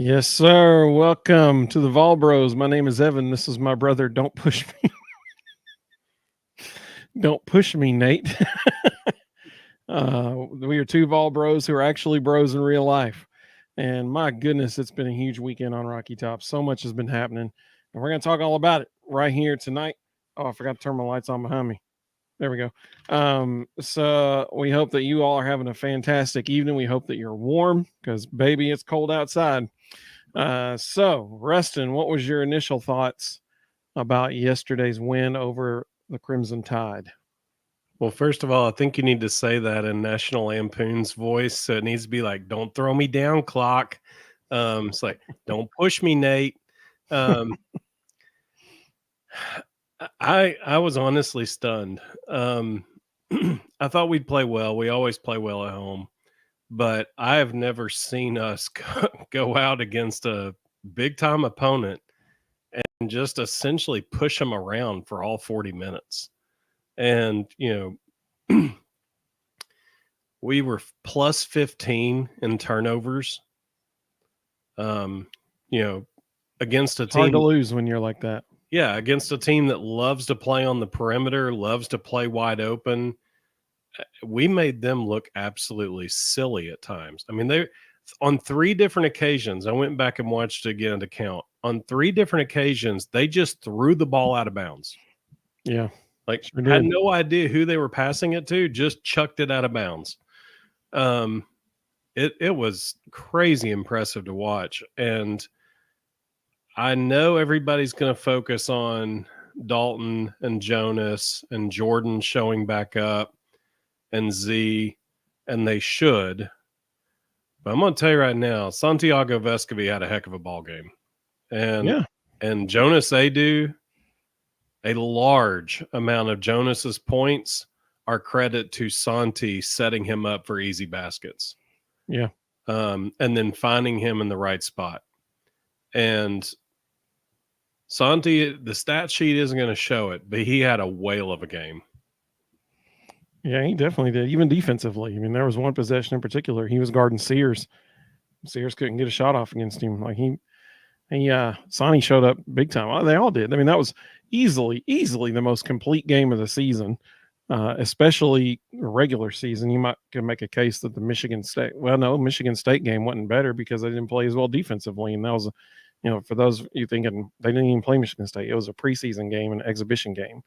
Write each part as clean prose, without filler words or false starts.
Yes, sir. Welcome to the Vol Bros. My name is Evan. This is my brother. Don't push me. Don't push me, Nate. We are two Vol Bros who are actually bros in real life. And my goodness, it's been a huge weekend on Rocky Top. So much has been happening. And we're going to talk all about it right here tonight. Oh, I forgot to turn my lights on behind me. There we go. So we hope that you all are having a fantastic evening. We hope that you're warm because, baby, it's cold outside. So, Rustin, what was your initial thoughts about yesterday's win over the Crimson Tide? Well, first of all, I think you need to say that in National Lampoon's voice. So it needs to be like, "Don't throw me down, clock." It's like, "Don't push me, Nate." Um, I was honestly stunned. I thought we'd play well. We always play well at home, but I have never seen us go out against a big time opponent and just essentially push them around for all 40 minutes. And we were plus 15 in turnovers. Um, against a It's hard to team, lose when you're like that. yeah, against a team that loves to play on the perimeter, loves to play wide open. We made them look absolutely silly at times. I mean, they on 3 different occasions, I went back and watched again to count. On 3 different occasions, they just threw the ball out of bounds. Yeah, Like, sure had did. no idea who they were passing it to, just chucked it out of bounds. It was crazy impressive to watch. And I know everybody's going to focus on Dalton and Jonas and Jordan showing back up and Z, and they should. But I'm going to tell you right now, Santiago Vescovi had a heck of a ball game. And Jonas Adu, a large amount of Jonas's points are credit to Santi setting him up for easy baskets. Yeah. And then finding him in the right spot. And Santi, the stat sheet isn't going to show it, but he had a whale of a game. Yeah, he definitely did. Even defensively. I mean, there was one possession in particular. He was guarding Sears. Sears couldn't get a shot off against him. Like Sonny showed up big time. Well, they all did. I mean, that was easily the most complete game of the season, especially regular season. You could make a case that the Michigan State game wasn't better because they didn't play as well defensively. And that was, for those you thinking they didn't even play Michigan State, it was a preseason game, an exhibition game.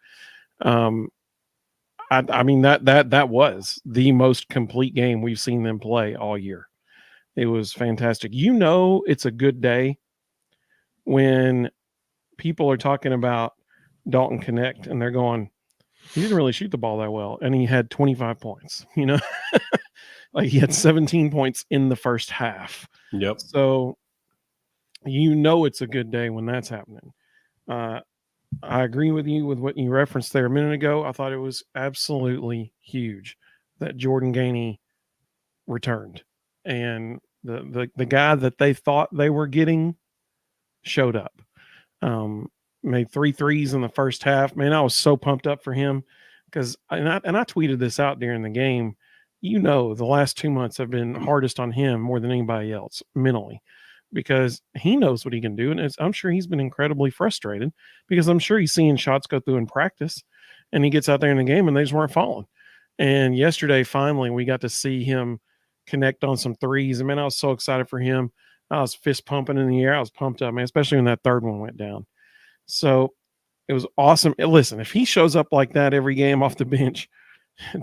I mean, that was the most complete game we've seen them play all year. It was fantastic. It's a good day when people are talking about Dalton Connect and they're going, he didn't really shoot the ball that well. And he had 25 points, like he had 17 points in the first half. Yep. So, it's a good day when that's happening. I agree with you with what you referenced there a minute ago. I thought it was absolutely huge that Jordan Gainey returned, and the guy that they thought they were getting showed up. Made 3 threes in the first half. Man, I was so pumped up for him because I tweeted this out during the game. The last 2 months have been hardest on him more than anybody else mentally, because he knows what he can do. And I'm sure he's been incredibly frustrated because I'm sure he's seeing shots go through in practice and he gets out there in the game and they just weren't falling. And yesterday, finally, we got to see him connect on some threes. I mean, I was so excited for him. I was fist pumping in the air. I was pumped up, man, especially when that third one went down. So it was awesome. Listen, if he shows up like that every game off the bench,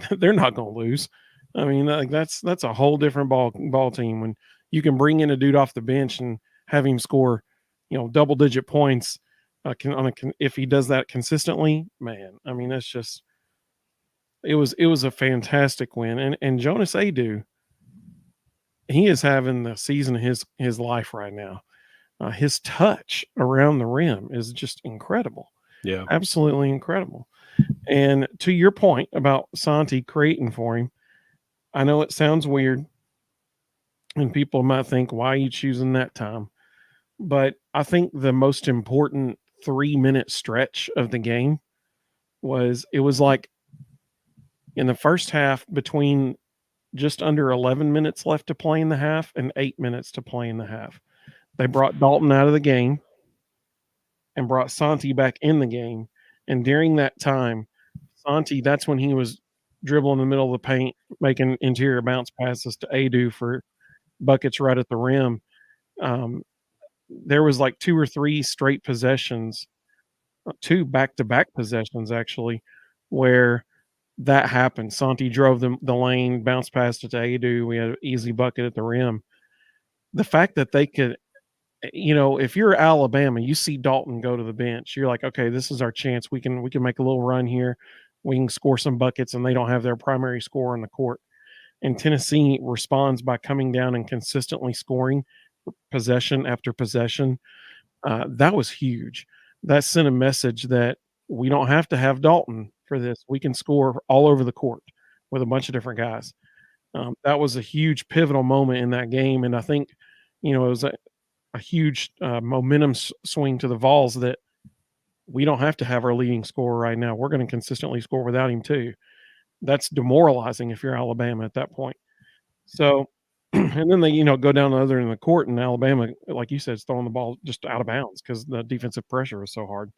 they're not going to lose. I mean, that's a whole different ball team when you can bring in a dude off the bench and have him score, double-digit points. If he does that consistently, man, I mean, that's just it was a fantastic win. And Jonas Adu, he is having the season of his life right now. His touch around the rim is just incredible. Yeah, absolutely incredible. And to your point about Santi creating for him, I know it sounds weird, and people might think, why are you choosing that time? But I think the most important 3-minute stretch of the game was like in the first half, between just under 11 minutes left to play in the half and 8 minutes to play in the half. They brought Dalton out of the game and brought Santi back in the game. And during that time, Santi, that's when he was dribbling in the middle of the paint, making interior bounce passes to Adu for buckets right at the rim. Um, there was like 2 or 3 straight possessions, 2 back-to-back possessions actually, where that happened. Santi drove the lane, bounced past it to Adu. We had an easy bucket at the rim. The fact that they could, if you're Alabama, you see Dalton go to the bench, you're like, okay, this is our chance. We can make a little run here. We can score some buckets, and they don't have their primary scorer on the court. And Tennessee responds by coming down and consistently scoring possession after possession. That was huge. That sent a message that we don't have to have Dalton for this. We can score all over the court with a bunch of different guys. That was a huge pivotal moment in that game, and I think, it was a huge momentum swing to the Vols that we don't have to have our leading scorer right now. We're going to consistently score without him too. That's demoralizing if you're Alabama at that point. So, and then they, go down the other end of the court, and Alabama, like you said, is throwing the ball just out of bounds because the defensive pressure was so hard.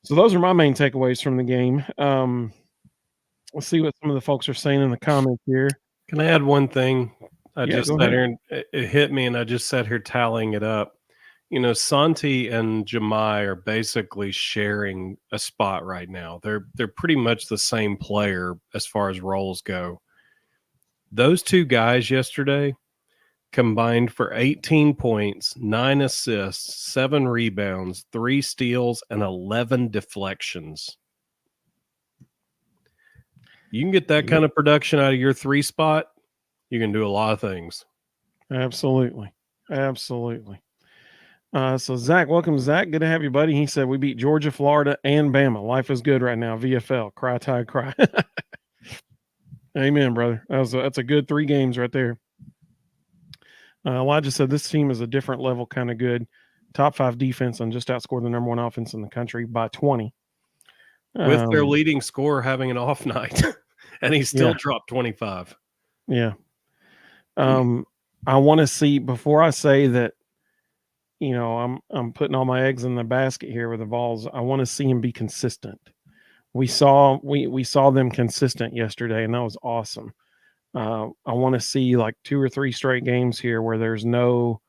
So those are my main takeaways from the game. Let's see what some of the folks are saying in the comments here. Can I add one thing? I Yeah, just go sat ahead. here and it hit me, and I just sat here tallying it up. Santi and Jemai are basically sharing a spot right now. They're pretty much the same player as far as roles go. Those two guys yesterday combined for 18 points, 9 assists, 7 rebounds, 3 steals, and 11 deflections. You can get that kind of production out of your 3 spot, you can do a lot of things. Absolutely. Absolutely. So Zach, welcome, Zach. Good to have you, buddy. He said we beat Georgia, Florida, and Bama. Life is good right now. VFL. Cry, Tide, cry. Amen, brother. That's a good 3 games right there. Elijah said this team is a different level, kind of good. Top 5 defense and just outscored the number 1 offense in the country by 20. With their leading scorer having an off night, and he still dropped 25. Yeah. I want to see, before I say that, I'm putting all my eggs in the basket here with the Vols, I want to see him be consistent. We saw them consistent yesterday, and that was awesome. I want to see like 2 or 3 straight games here where there's no.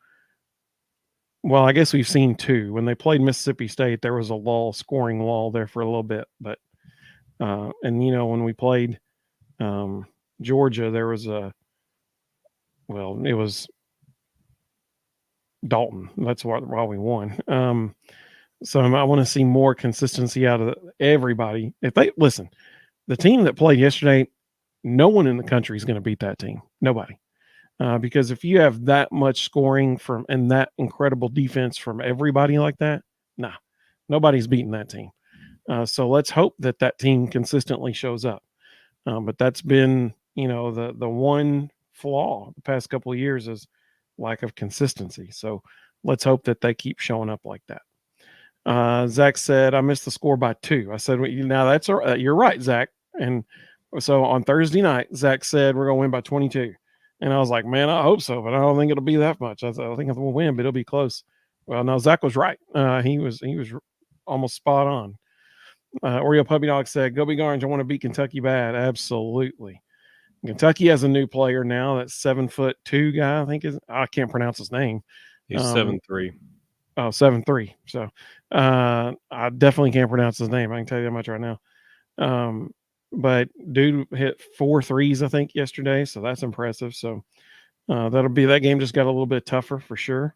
Well, I guess we've seen 2. When they played Mississippi State, there was a scoring lull there for a little bit, but and when we played Georgia, there was it was Dalton. That's why we won. So I want to see more consistency out of everybody. If they listen, the team that played yesterday, no one in the country is going to beat that team. Nobody. Because if you have that much scoring and that incredible defense from everybody like that, nobody's beating that team. So let's hope that team consistently shows up. But that's been, the one flaw the past couple of years is lack of consistency. So let's hope that they keep showing up like that. Zach said, I missed the score by 2. I said, well, now that's you're right, Zach. And so on Thursday night, Zach said, we're going to win by 22. And I was like, man, I hope so, but I don't think it'll be that much. I think we'll win, but it'll be close. Well, no, Zach was right. He was almost spot on. Oreo Puppy Dog said, go Big Orange. I want to beat Kentucky bad. Absolutely. Kentucky has a new player now. That 7'2" guy, I can't pronounce his name. He's 7'3". Oh, 7'3". So I definitely can't pronounce his name. I can tell you that much right now. But dude hit 4 threes, I think, yesterday. So that's impressive. So that game just got a little bit tougher for sure.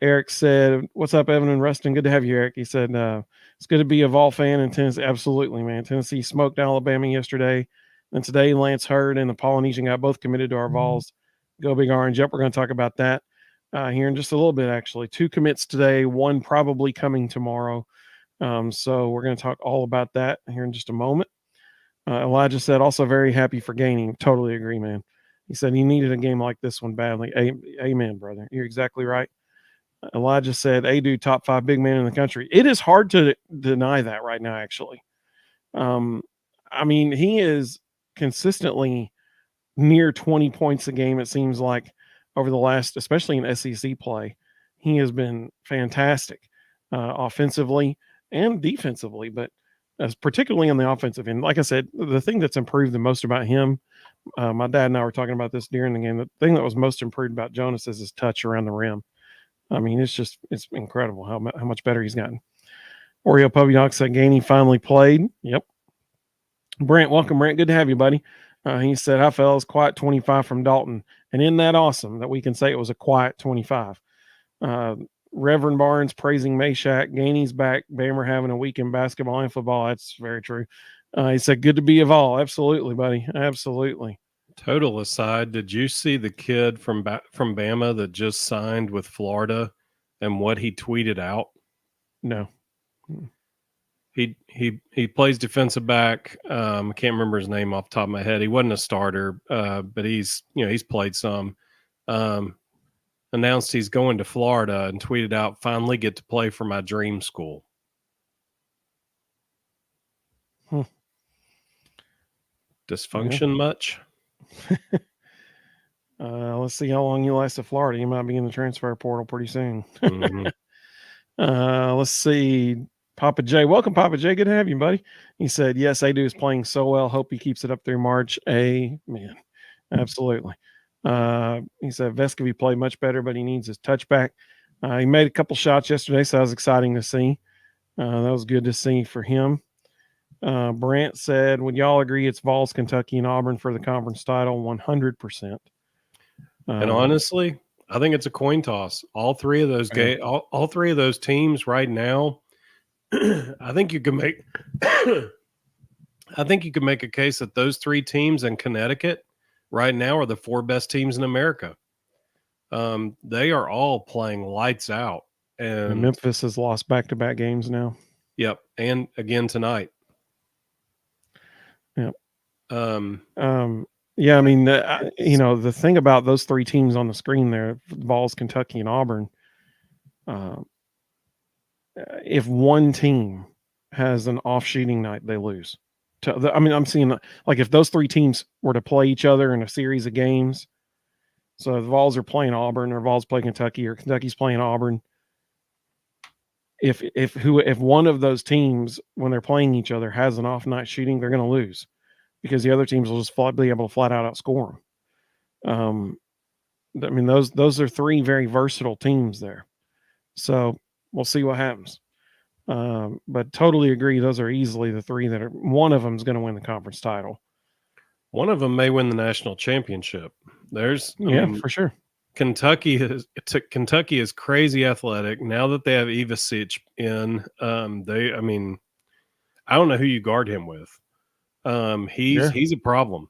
Eric said, what's up, Evan and Rustin? Good to have you, Eric. He said, it's good to be a Vol fan in Tennessee. Absolutely, man. Tennessee smoked Alabama yesterday. And today, Lance Hurd and the Polynesian guy both committed to our Vols. Go Big Orange. Yep, we're going to talk about that here in just a little bit, actually. 2 commits today, 1 probably coming tomorrow. So we're going to talk all about that here in just a moment. Elijah said, also very happy for gaining. Totally agree, man. He said he needed a game like this one badly. Amen, brother. You're exactly right. Elijah said, Adu, top 5 big man in the country. It is hard to deny that right now, actually. I mean, he is consistently near 20 points a game, it seems like. over the last, especially in SEC play. He has been fantastic offensively and defensively, but particularly on the offensive end. Like I said, the thing that's improved the most about him, my dad and I were talking about this during the game. The thing that was most improved about Jonas is his touch around the rim. I mean, it's incredible how much better he's gotten. Oreo Puppy Dog said Gainey finally played. Yep. Brent, welcome, Brent. Good to have you, buddy. He said, "Hi, fellas. Quiet 25 from Dalton." And isn't that awesome that we can say it was a quiet 25? Reverend Barnes praising Meshack. Gainey's back. Bammer having a week in basketball and football. That's very true. He said, "Good to be a Vol." Absolutely, buddy. Absolutely. Total aside, did you see the kid from Bama that just signed with Florida and what he tweeted out? No. He plays defensive back. I can't remember his name off the top of my head. He wasn't a starter, but he's played some. Announced he's going to Florida and tweeted out, "Finally get to play for my dream school." Dysfunction much? Let's see how long you last at Florida. You might be in the transfer portal pretty soon. Mm-hmm. Let's see. Papa J, welcome, Papa J. Good to have you, buddy. He said, "Yes, Adu is playing so well. Hope he keeps it up through March." Amen. Absolutely. He said Vescovy played much better, but he needs his touchback. He made a couple shots yesterday, so that was exciting to see. That was good to see for him. Brant said, "Would y'all agree it's Vols, Kentucky, and Auburn for the conference title?" 100%. And honestly, I think it's a coin toss. All three of those all three of those teams right now, I think you can make a case that those three teams in Connecticut right now are the four best teams in America. They are all playing lights out. And Memphis has lost back-to-back games now. Yep, and again tonight. Yep. Yeah, I mean, the thing about those three teams on the screen there, Vols, Kentucky, and Auburn, if one team has an off shooting night, they lose. I'm seeing like if those three teams were to play each other in a series of games, so the Vols are playing Auburn, or Vols play Kentucky, or Kentucky's playing Auburn. If one of those teams, when they're playing each other, has an off night shooting, they're going to lose, because the other teams will just be able to flat out outscore them. I mean, those are three very versatile teams there. So we'll see what happens. But totally agree. Those are easily the three that are. One of them is going to win the conference title. One of them may win the national championship. For sure. Kentucky is crazy athletic. Now that they have Ivasic in, I don't know who you guard him with. He's a problem.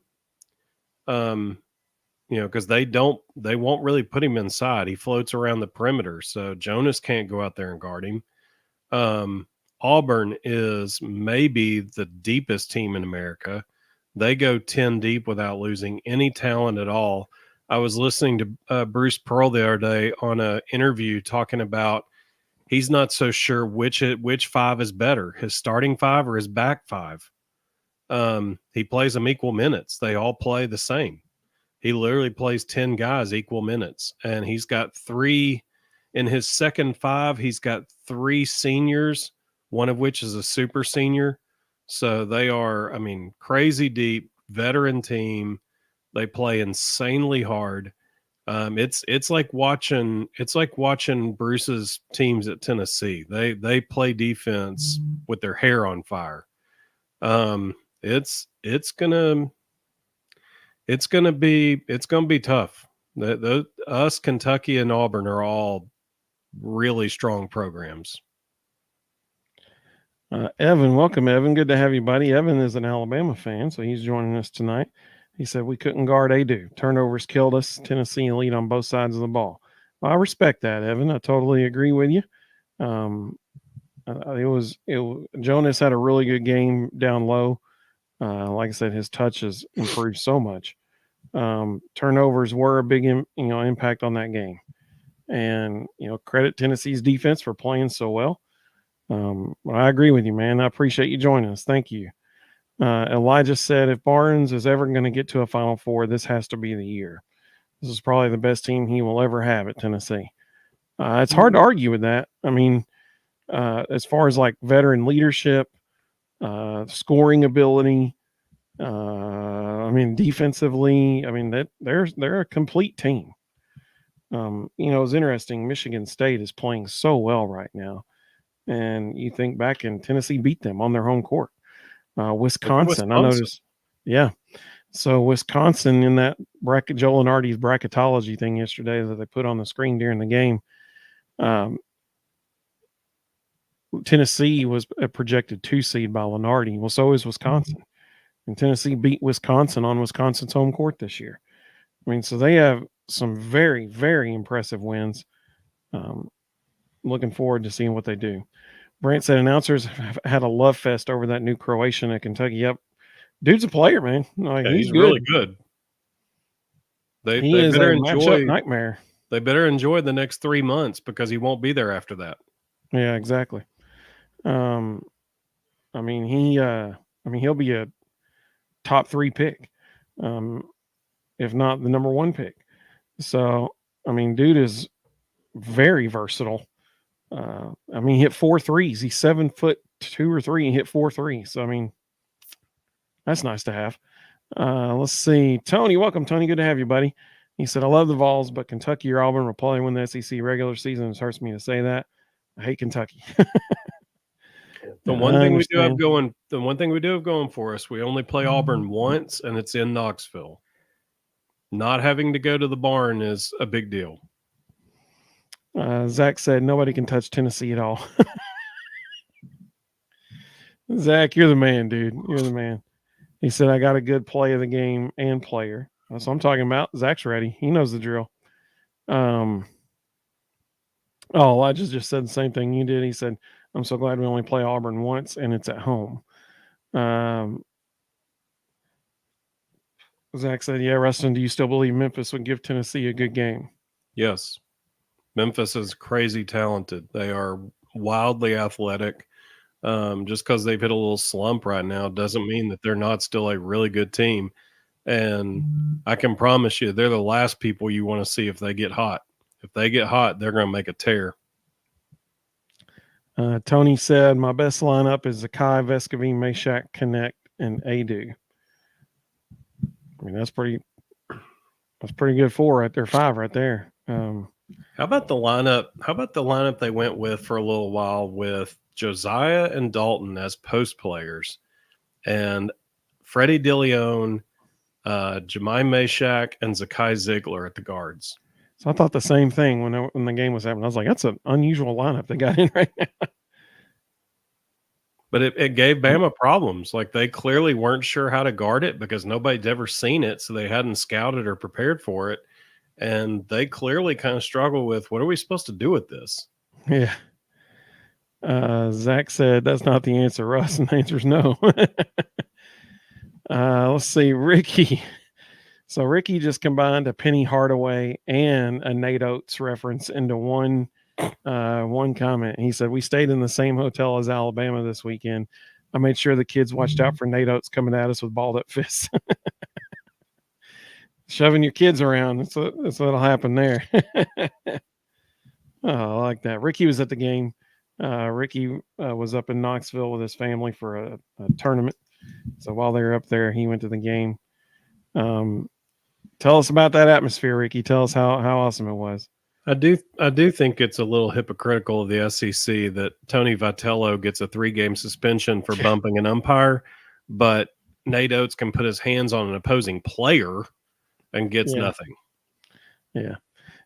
Because they won't really put him inside. He floats around the perimeter, so Jonas can't go out there and guard him. Auburn is maybe the deepest team in America. They go 10 deep without losing any talent at all. I was listening to Bruce Pearl the other day on an interview talking about he's not so sure which five is better, his starting five or his back five. He plays them equal minutes. They all play the same. He literally plays 10 guys equal minutes, and he's got three in his second five. He's got three seniors, one of which is a super senior. So they are, crazy deep veteran team. They play insanely hard. It's like watching Bruce's teams at Tennessee. They play defense with their hair on fire. It's gonna be tough. Us, Kentucky, and Auburn are all really strong programs. Evan, welcome, Evan. Good to have you, buddy. Evan is an Alabama fan, so he's joining us tonight. He said we couldn't guard Adu. Turnovers killed us. Tennessee elite on both sides of the ball. Well, I respect that, Evan. I totally agree with you. Jonas had a really good game down low. Like I said, his touch has improved so much. Turnovers were a big impact on that game, and credit Tennessee's defense for playing so well. I agree with you, man. I appreciate you joining us. Thank you. Elijah said, if Barnes is ever going to get to a Final Four, this has to be the year. This is probably the best team he will ever have at Tennessee. It's hard to argue with that. I mean, as far as like veteran leadership, scoring ability, I mean, defensively, I mean that they're a complete team. It's interesting. Michigan State is playing so well right now, and you think back and Tennessee beat them on their home court. Wisconsin, I noticed. Yeah. So Wisconsin in that bracket, Joe Lenardi's bracketology thing yesterday that they put on the screen during the game. Tennessee was a projected 2 seed by Lenardi. Well, so is Wisconsin. And Tennessee beat Wisconsin on Wisconsin's home court this year. I mean, so they have some very, very impressive wins. Looking forward to seeing what they do. Brant said announcers have had a love fest over that new Croatian at Kentucky. Yep. Dude's a player, man. Like, he's good. Really good. They better enjoy nightmare. They better enjoy the next 3 months because he won't be there after that. Yeah, exactly. I mean, he'll be a top 3 pick, if not the number 1 pick. So, I mean, dude is very versatile. I mean, he hit 4 threes. He's 7'2" or 3 and hit 4 threes. So, I mean, that's nice to have. Let's see. Tony, welcome, Tony. Good to have you, buddy. He said, I love the Vols, but Kentucky or Auburn will probably win the SEC regular season. It hurts me to say that. I hate Kentucky. The one thing we do have going for us, we only play Auburn once, and it's in Knoxville. Not having to go to the barn is a big deal. Zach said nobody can touch Tennessee at all. Zach, you're the man, dude. You're the man. He said, I got a good play of the game and player. That's what I'm talking about. Zach's ready. He knows the drill. Elijah just said the same thing you did. He said, I'm so glad we only play Auburn once and it's at home. Zach said, yeah, Rustin, do you still believe Memphis would give Tennessee a good game? Yes. Memphis is crazy talented. They are wildly athletic. Just because they've hit a little slump right now doesn't mean that they're not still a really good team. And I can promise you, they're the last people you want to see if they get hot. If they get hot, they're going to make a tear. Tony said, my best lineup is Zakai, Vescovine, Meshack, Connect, and Adu. I mean, that's pretty good 4 right there, 5 right there. How about the lineup they went with for a little while with Josiah and Dalton as post players and Freddie DeLeon, Jemai Meshack, and Zakai Ziegler at the guards? So I thought the same thing when the game was happening. I was like, that's an unusual lineup they got in right now. But it gave Bama problems. Like, they clearly weren't sure how to guard it because nobody'd ever seen it, so they hadn't scouted or prepared for it. And they clearly kind of struggle with, what are we supposed to do with this? Yeah. Zach said, that's not the answer, Russ. And the answer is no. Let's see. Ricky. So Ricky just combined a Penny Hardaway and a Nate Oates reference into one comment. He said, we stayed in the same hotel as Alabama this weekend. I made sure the kids watched out for Nate Oates coming at us with balled up fists. Shoving your kids around. That's what'll happen there. Oh, I like that. Ricky was at the game. Ricky was up in Knoxville with his family for a tournament. So while they were up there, he went to the game. Tell us about that atmosphere, Ricky. Tell us how awesome it was. I do think it's a little hypocritical of the SEC that Tony Vitello gets a 3-game suspension for bumping an umpire, but Nate Oates can put his hands on an opposing player and gets nothing. Yeah.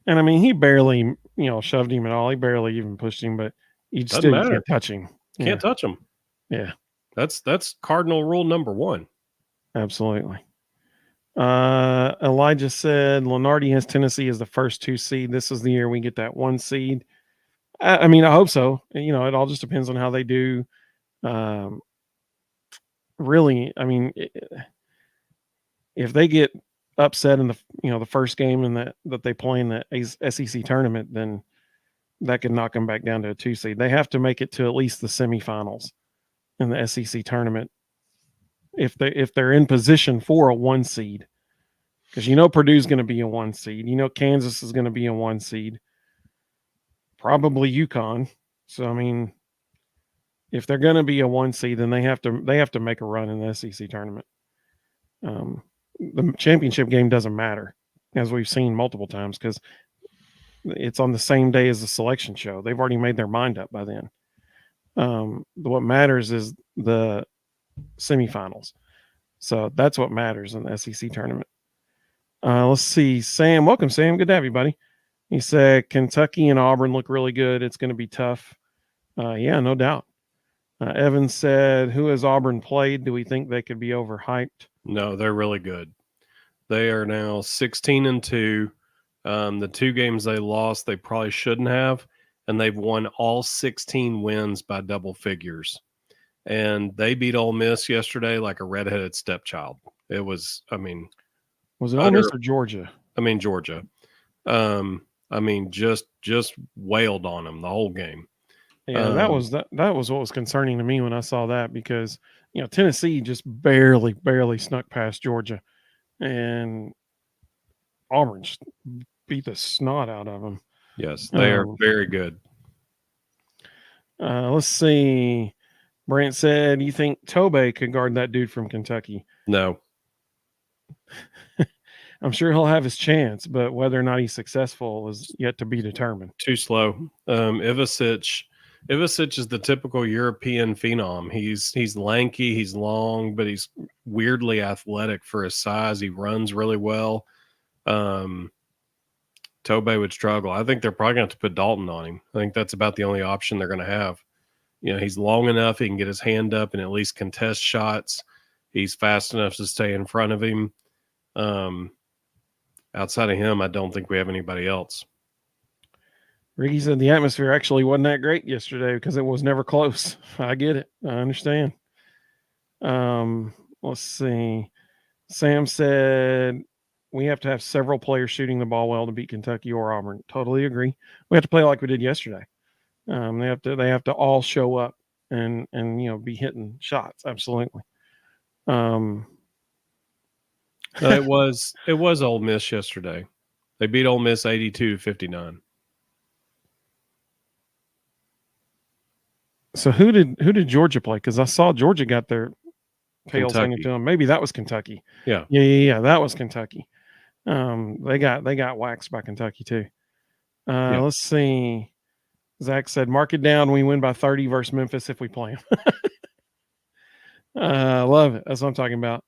And I mean, he barely, shoved him at all. He barely even pushed him, but you can't touch him. Can't touch him. Yeah. That's cardinal rule number 1. Absolutely. Elijah said Lenardi has Tennessee as the first 2 seed. This is the year we get that 1 seed. I mean, I hope so. It all just depends on how they do. Really, I mean, if they get upset in the first game in that they play in the SEC tournament, then that could knock them back down to a 2 seed. They have to make it to at least the semifinals in the SEC tournament if they're in position for a 1 seed. because you know Purdue's going to be a 1 seed. You know Kansas is going to be a 1 seed. Probably UConn. So I mean, if they're going to be a 1 seed, then they have to make a run in the SEC tournament. The championship game doesn't matter, as we've seen multiple times, because it's on the same day as the selection show. They've already made their mind up by then. What matters is the semifinals. So that's what matters in the SEC tournament. Let's see. Sam, welcome, Sam. Good to have you, buddy. He said Kentucky and Auburn look really good. It's going to be tough. Yeah, no doubt. Evan said, who has Auburn played? Do we think they could be overhyped? No, they're really good. They are now 16-2. The 2 games they lost, they probably shouldn't have, and they've won all 16 wins by double figures. And they beat Ole Miss yesterday like a redheaded stepchild. It was, was it Ole Miss or Georgia? Georgia. Just wailed on them the whole game. Yeah, that was what was concerning to me when I saw that, because Tennessee just barely snuck past Georgia, and Auburn just beat the snot out of them. Yes, they are very good. Let's see. Brant said, you think Tobey could guard that dude from Kentucky? No. I'm sure he'll have his chance, but whether or not he's successful is yet to be determined. Too slow. Ivasic is the typical European phenom. He's lanky, he's long, but he's weirdly athletic for his size. He runs really well. Tobey would struggle. I think they're probably going to have to put Dalton on him. I think that's about the only option they're going to have. He's long enough. He can get his hand up and at least contest shots. He's fast enough to stay in front of him. Outside of him, I don't think we have anybody else. Ricky said the atmosphere actually wasn't that great yesterday because it was never close. I get it. I understand. Let's see. Sam said we have to have several players shooting the ball well to beat Kentucky or Auburn. Totally agree. We have to play like we did yesterday. They have to all show up and be hitting shots. Absolutely. It was Ole Miss yesterday. They beat Ole Miss 82-59. So who did Georgia play? Because I saw Georgia got their tails hanging to them. Maybe that was Kentucky. Yeah. That was Kentucky. They got waxed by Kentucky too. Let's see. Zach said, mark it down. We win by 30 versus Memphis if we play them. I love it. That's what I'm talking about.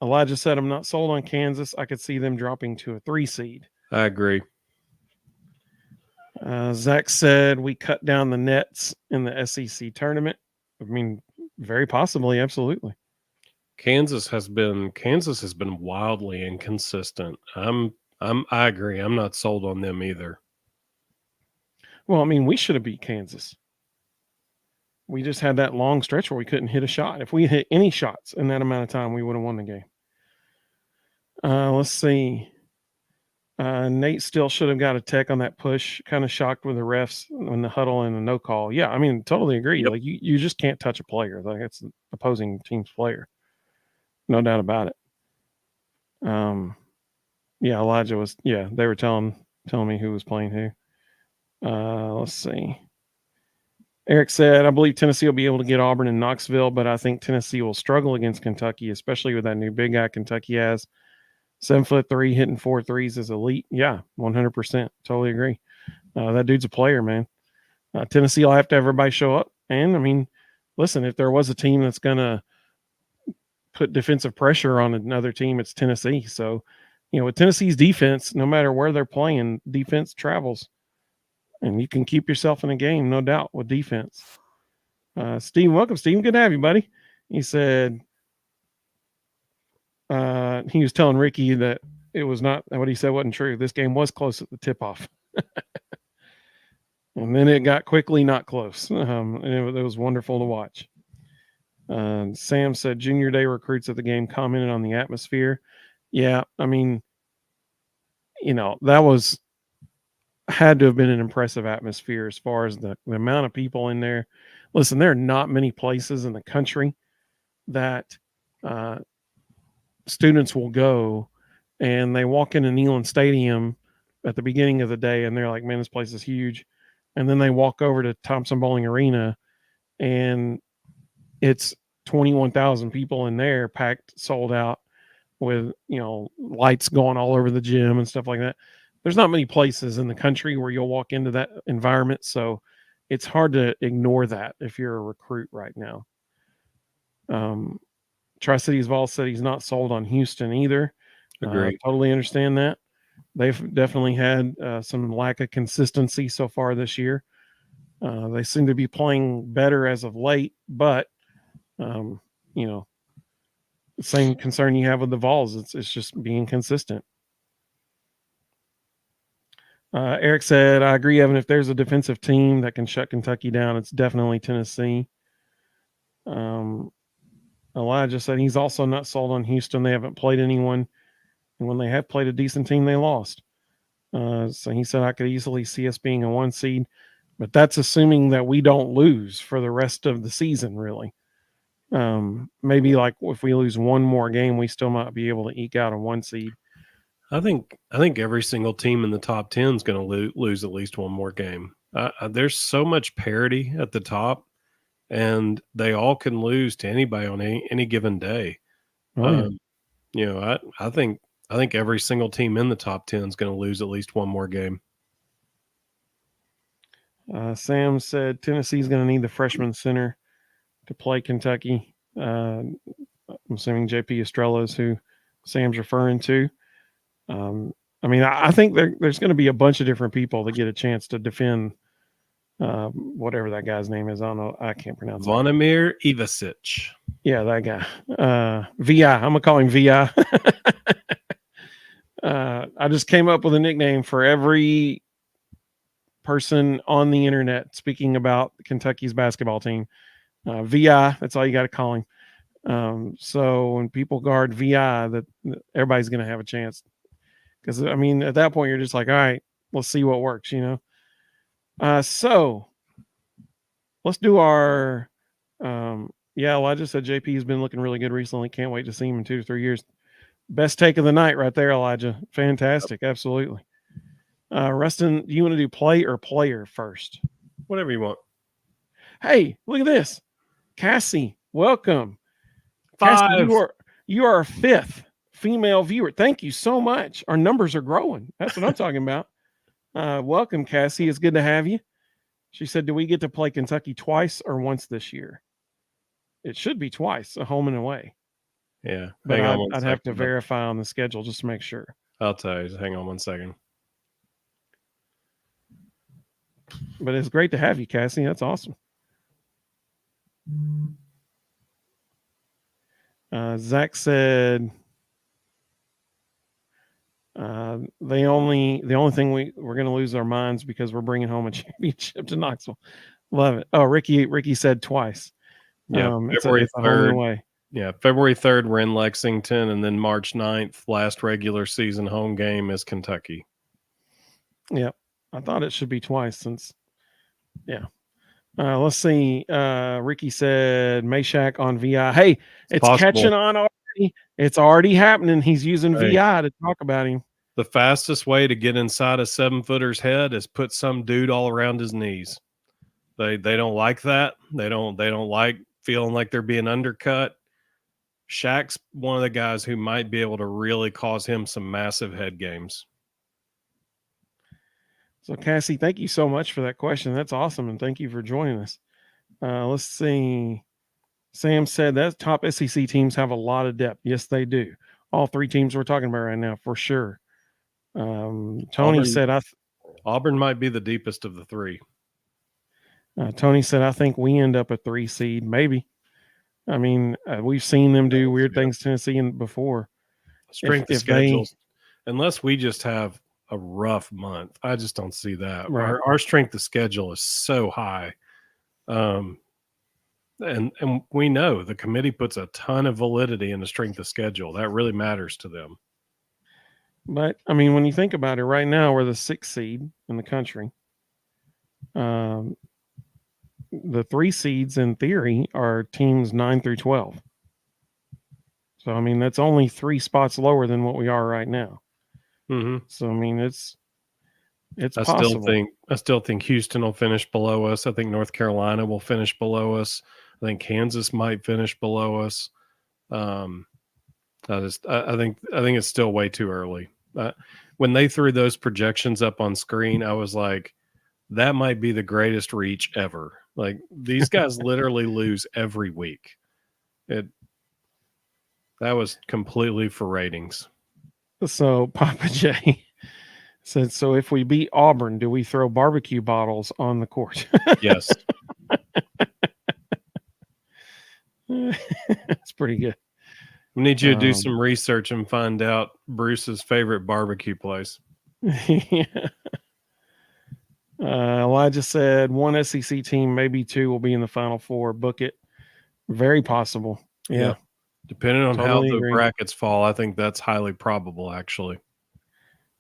Elijah said, I'm not sold on Kansas. I could see them dropping to a 3 seed. I agree. Zach said, we cut down the nets in the SEC tournament. Very possibly. Absolutely. Kansas has been wildly inconsistent. I agree. I'm not sold on them either. Well, we should have beat Kansas. We just had that long stretch where we couldn't hit a shot. If we hit any shots in that amount of time, we would have won the game. Let's see. Nate still should have got a tech on that push. Kind of shocked with the refs when the huddle and the no call. Yeah, totally agree. Yep. Like you just can't touch a player. Like it's the opposing team's player. No doubt about it. Yeah, Elijah was. Yeah, they were telling me who was playing who. Let's see. Eric said, I believe Tennessee will be able to get Auburn and Knoxville, but I think Tennessee will struggle against Kentucky, especially with that new big guy Kentucky has. 7'3", hitting 4 threes is elite. Yeah, 100%. Totally agree. That dude's a player, man. Tennessee will have to have everybody show up. And, listen, if there was a team that's going to put defensive pressure on another team, it's Tennessee. So, with Tennessee's defense, no matter where they're playing, defense travels. And you can keep yourself in a game, no doubt, with defense. Steve, welcome, Steve. Good to have you, buddy. He said he was telling Ricky that it was not what he said wasn't true. This game was close at the tip-off. And then it got quickly not close. And it was wonderful to watch. Sam said junior day recruits at the game commented on the atmosphere. Yeah, that had to have been an impressive atmosphere as far as the amount of people in there. Listen, there are not many places in the country that students will go and they walk into Neyland Stadium at the beginning of the day, and they're like, "Man, this place is huge." And then they walk over to Thompson Bowling Arena, and it's 21,000 people in there, packed, sold out, with lights going all over the gym and stuff like that. There's not many places in the country where you'll walk into that environment, so it's hard to ignore that if you're a recruit right now. Tri-Cities Vols said he's not sold on Houston either. Totally understand that. They've definitely had some lack of consistency so far this year. They seem to be playing better as of late, but the same concern you have with the Vols. It's just being consistent. Eric said, I agree, Evan. If there's a defensive team that can shut Kentucky down, it's definitely Tennessee. Elijah said he's also not sold on Houston. They haven't played anyone. And when they have played a decent team, they lost. So he said, I could easily see us being a 1 seed, but that's assuming that we don't lose for the rest of the season, really. Maybe like if we lose one more game, we still might be able to eke out a 1 seed. I think every single team in the top 10 is going to lose at least one more game. There's so much parity at the top, and they all can lose to anybody on any given day. Oh, yeah. I think every single team in the top 10 is going to lose at least one more game. Sam said Tennessee's going to need the freshman center to play Kentucky. I'm assuming JP Estrella is who Sam's referring to. I think there's going to be a bunch of different people that get a chance to defend whatever that guy's name is. I don't know. I can't pronounce it. Vonimir Ivasic. Yeah, that guy. VI. I'm going to call him VI. I just came up with a nickname for every person on the internet speaking about Kentucky's basketball team. VI, that's all you got to call him. So when people guard VI, that everybody's going to have a chance. Because, at that point, you're just like, all right, let's see what works, So let's do our, Elijah said JP has been looking really good recently. Can't wait to see him in 2 to 3 years. Best take of the night right there, Elijah. Fantastic. Yep. Absolutely. Rustin, do you want to do play or player first? Whatever you want. Hey, look at this. Cassie, welcome. 5. Cassie, you are our 5th female viewer. Thank you so much. Our numbers are growing. That's what I'm talking about. Welcome, Cassie. It's good to have you. She said, do we get to play Kentucky twice or once this year? It should be twice, a home and away. Yeah. But I'd have to verify on the schedule just to make sure. I'll tell you. Just hang on 1 second. But it's great to have you, Cassie. That's awesome. Zach said the only thing we're going to lose our minds because we're bringing home a championship to Knoxville. Love it. Oh, Ricky said twice. Yeah, February 3rd. Yeah, February 3rd we're in Lexington, and then March 9th, last regular season home game is Kentucky. Yep, I thought it should be twice since. Yeah. Let's see. Ricky said Meshack on VI. Hey, it's catching on already. It's already happening. He's using VI to talk about him. The fastest way to get inside a 7-footer's head is put some dude all around his knees. They don't like that. They don't like feeling like they're being undercut. Shaq's one of the guys who might be able to really cause him some massive head games. So, Cassie, thank you so much for that question. That's awesome, and thank you for joining us. Let's see. Sam said that top SEC teams have a lot of depth. Yes, they do. All 3 teams we're talking about right now, for sure. Tony said, Auburn might be the deepest of the 3. Tony said, I think we end up a 3 seed, maybe. We've seen them do weird things Tennessee before. Strength of schedules. Unless we just have a rough month, I just don't see that. Right. Our strength of schedule is so high. And we know the committee puts a ton of validity in the strength of schedule. That really matters to them. But when you think about it, right now we're the 6th seed in the country. The 3 seeds in theory are teams 9 through 12. So I mean, that's only 3 spots lower than what we are right now. Mm-hmm. So I mean, it's I still possible. think I still think Houston will finish below us. I think North Carolina will finish below us. I think Kansas might finish below us. Um, I think it's still way too early. When they threw those projections up on screen, I was like, that might be the greatest reach ever. Like these guys literally lose every week. It that was completely for ratings. So Papa J said, "So if we beat Auburn, do we throw barbecue bottles on the court?" Yes. That's pretty good. We need you to do some research and find out Bruce's favorite barbecue place. Yeah. Elijah said 1 SEC team, maybe 2, will be in the Final Four. Book it. Very possible. Yeah, Depending on how totally the agree. brackets fall, I think that's highly probable, actually.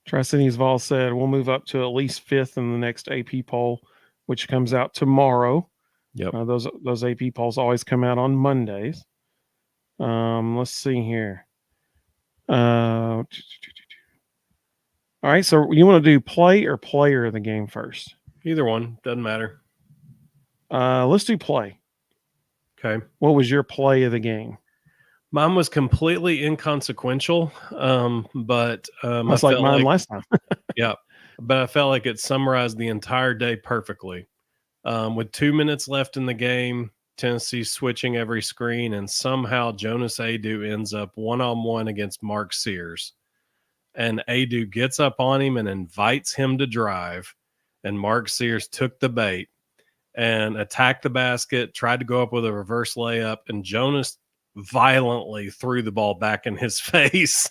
Tri-Cities Vol said we'll move up to at least 5th in the next AP poll, which comes out tomorrow. Yep. Those AP polls always come out on Mondays. Let's see here. All right, so you want to do play or player of the game first? Either one. Doesn't matter. Let's do play. Okay. What was your play of the game? Mine was completely inconsequential, but I That's like felt mine like, last time. yeah, but I felt like it summarized the entire day perfectly. With 2 minutes left in the game, Tennessee switching every screen, and somehow Jonas Adu ends up one-on-one against Mark Sears. And Adu gets up on him and invites him to drive, and Mark Sears took the bait and attacked the basket, tried to go up with a reverse layup, and Jonas violently threw the ball back in his face.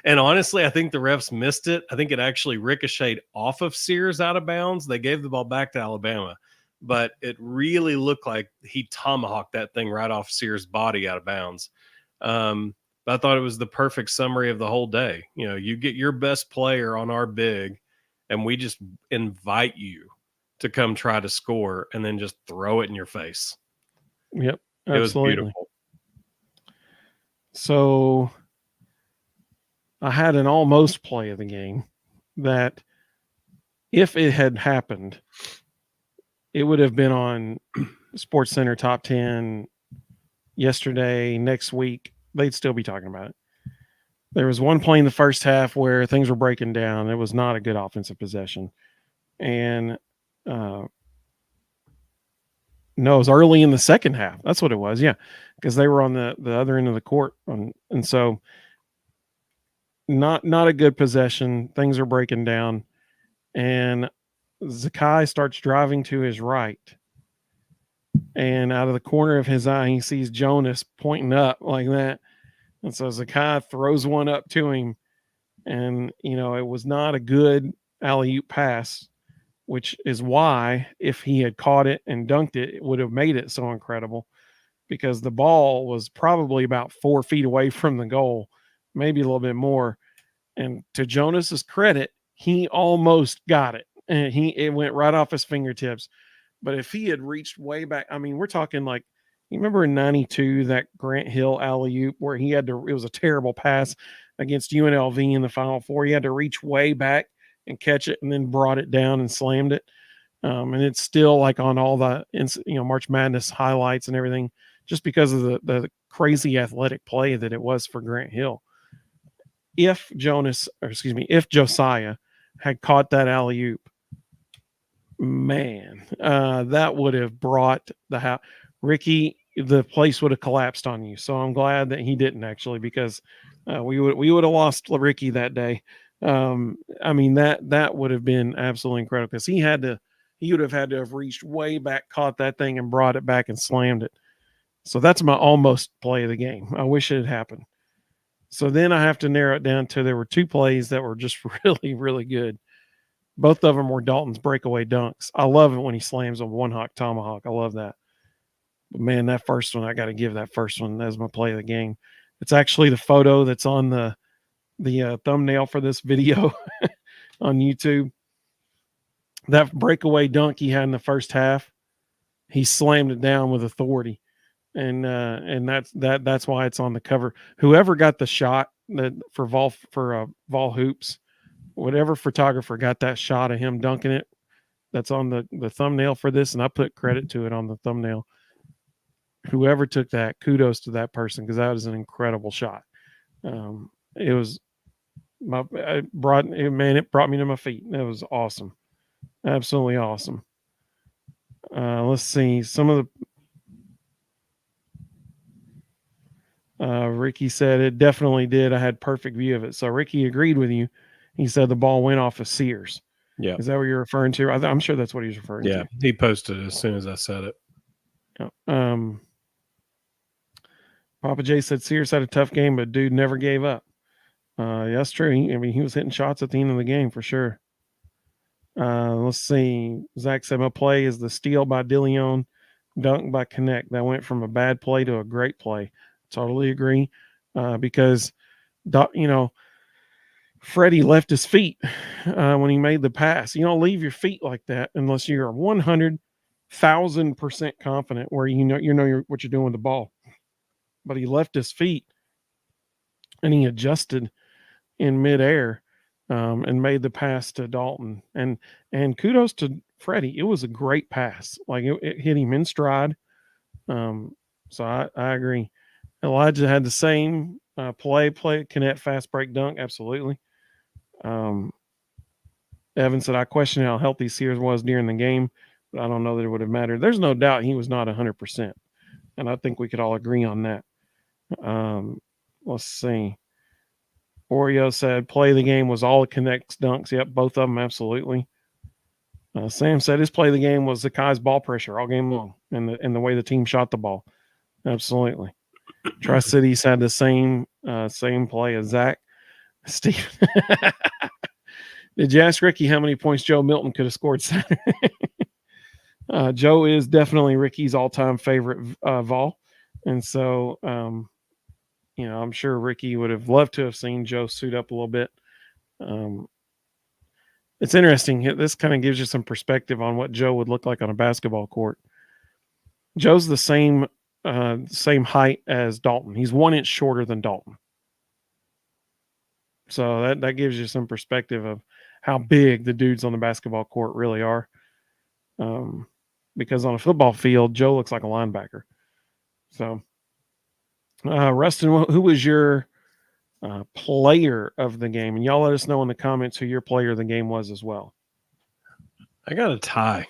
and honestly, I think the refs missed it. I think it actually ricocheted off of Sears out of bounds. They gave the ball back to Alabama, but it really looked like he tomahawked that thing right off Sears' body out of bounds. But I thought it was the perfect summary of the whole day. You know, you get your best player on our big, and we just invite you to come try to score and then just throw it in your face. Yep, It was absolutely. beautiful. So I had an almost play of the game that if it had happened, it would have been on Sports Center top 10 yesterday, next week. They'd still be talking about it. There was one play in the first half where things were breaking down. It was not a good offensive possession. And no, it was early in the second half. That's what it was. Yeah. Because they were on the other end of the court. And so not a good possession. Things are breaking down. And Zakai starts driving to his right. And out of the corner of his eye, he sees Jonas pointing up like that. And so Zakai throws one up to him. And, you know, it was not a good alley-oop pass, which is why if he had caught it and dunked it, it would have made it so incredible because the ball was probably about 4 feet away from the goal, maybe a little bit more. And to Jonas's credit, he almost got it. And it went right off his fingertips. But if he had reached way back, I mean, we're talking like, you remember in 92, that Grant Hill alley-oop where he had to, it was a terrible pass against UNLV in the Final Four. He had to reach way back and catch it and then brought it down and slammed it. And it's still like on all the, March Madness highlights and everything, just because of the crazy athletic play that it was for Grant Hill. If Josiah had caught that alley-oop, man, that would have brought the house. Ricky, the place would have collapsed on you. So I'm glad that he didn't actually, because we would have lost Ricky that day. I mean, that would have been absolutely incredible because he would have had to have reached way back, caught that thing and brought it back and slammed it. So that's my almost play of the game. I wish it had happened. So then I have to narrow it down to there were 2 plays that were just really, really good. Both of them were Dalton's breakaway dunks. I love it when he slams a one-hawk tomahawk. I love that. But man, that first one, I got to give that first one as my play of the game. It's actually the photo that's on the thumbnail for this video on YouTube. That breakaway dunk he had in the first half, he slammed it down with authority. and that's why it's on the cover. Whoever got the shot that for Vol hoops, whatever photographer got that shot of him dunking it, that's on the thumbnail for this, and I put credit to it on the thumbnail. Whoever took that, kudos to that person because that was an incredible shot. It was it brought me to my feet. That was awesome, absolutely awesome. Let's see some of the. Ricky said it definitely did. I had perfect view of it. So Ricky agreed with you. He said the ball went off of Sears. Yeah. Is that what you're referring to? I'm sure that's what he's referring to. Yeah, he posted it as soon as I said it. Yeah. Papa J said Sears had a tough game, but dude never gave up. That's true. He was hitting shots at the end of the game for sure. Let's see. Zach said my play is the steal by DeLeon, dunk by Connect. That went from a bad play to a great play. Totally agree. Because, Freddie left his feet when he made the pass. You don't leave your feet like that unless you're 100,000% confident where what you're doing with the ball. But he left his feet and he adjusted in midair and made the pass to Dalton. And kudos to Freddie. It was a great pass. Like it hit him in stride. So I agree. Elijah had the same play, connect, fast break, dunk. Absolutely. Evan said, I question how healthy Sears was during the game, but I don't know that it would have mattered. There's no doubt he was not 100%. And I think we could all agree on that. Let's see. Oreo said, play of the game was all the connects, dunks. Yep, both of them, absolutely. Sam said his play of the game was Zakai's ball pressure all game long and the way the team shot the ball. Absolutely. Tri-Cities had the same play as Zach. Steve. Did you ask Ricky how many points Joe Milton could have scored Saturday? Joe is definitely Ricky's all-time favorite Vol. And so, I'm sure Ricky would have loved to have seen Joe suit up a little bit. It's interesting. This kind of gives you some perspective on what Joe would look like on a basketball court. Joe's the same height as Dalton. He's 1 inch shorter than Dalton. So that gives you some perspective of how big the dudes on the basketball court really are. Because on a football field, Joe looks like a linebacker. So, Rustin, who was your player of the game? And y'all let us know in the comments who your player of the game was as well. I got a tie.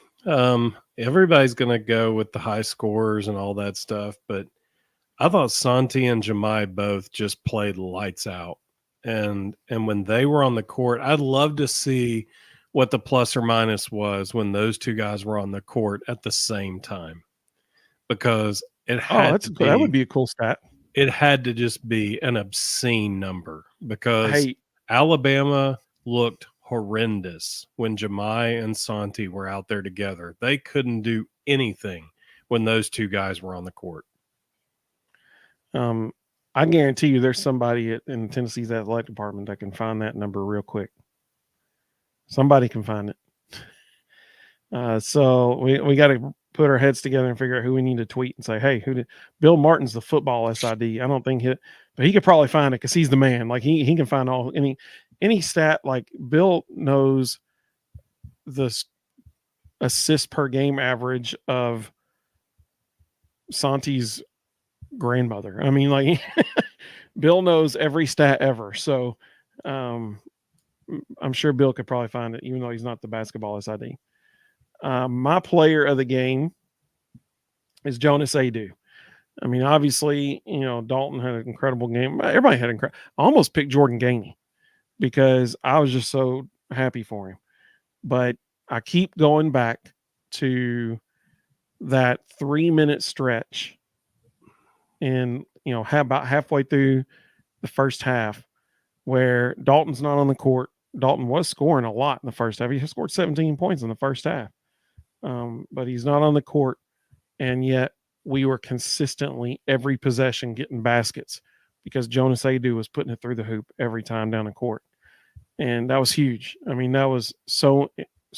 Everybody's going to go with the high scores and all that stuff, but I thought Santi and Jemai both just played lights out. And when they were on the court, I'd love to see what the plus or minus was when those two guys were on the court at the same time, because that would be a cool stat. It had to just be an obscene number because Alabama looked horrendous when Jemai and Santi were out there together. They couldn't do anything when those two guys were on the court. I guarantee you there's somebody in Tennessee's athletic department that can find that number real quick. Somebody can find it. So we got to put our heads together and figure out who we need to tweet and say, hey, Bill Martin's the football SID. I don't think but he could probably find it because he's the man. Like he can find any stat. Like Bill knows the assist per game average of Santi's grandmother. I mean, like Bill knows every stat ever. So I'm sure Bill could probably find it, even though he's not the basketball SID. My player of the game is Jonas Adu. I mean, obviously, Dalton had an incredible game. Everybody had I almost picked Jordan Gainey because I was just so happy for him. But I keep going back to that 3-minute stretch and, about halfway through the first half where Dalton's not on the court. Dalton was scoring a lot in the first half. He scored 17 points in the first half. But he's not on the court. And yet we were consistently every possession getting baskets because Jonas Adu was putting it through the hoop every time down the court. And that was huge. I mean, that was so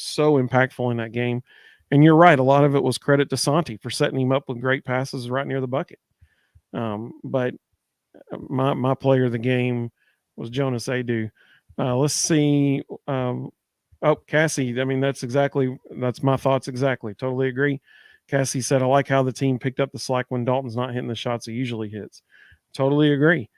impactful in that game. And you're right, a lot of it was credit to Santi for setting him up with great passes right near the bucket. But my player of the game was Jonas Adu. Let's see. Cassie. I mean, that's my thoughts exactly. Totally agree. Cassie said, "I like how the team picked up the slack when Dalton's not hitting the shots he usually hits." Totally agree.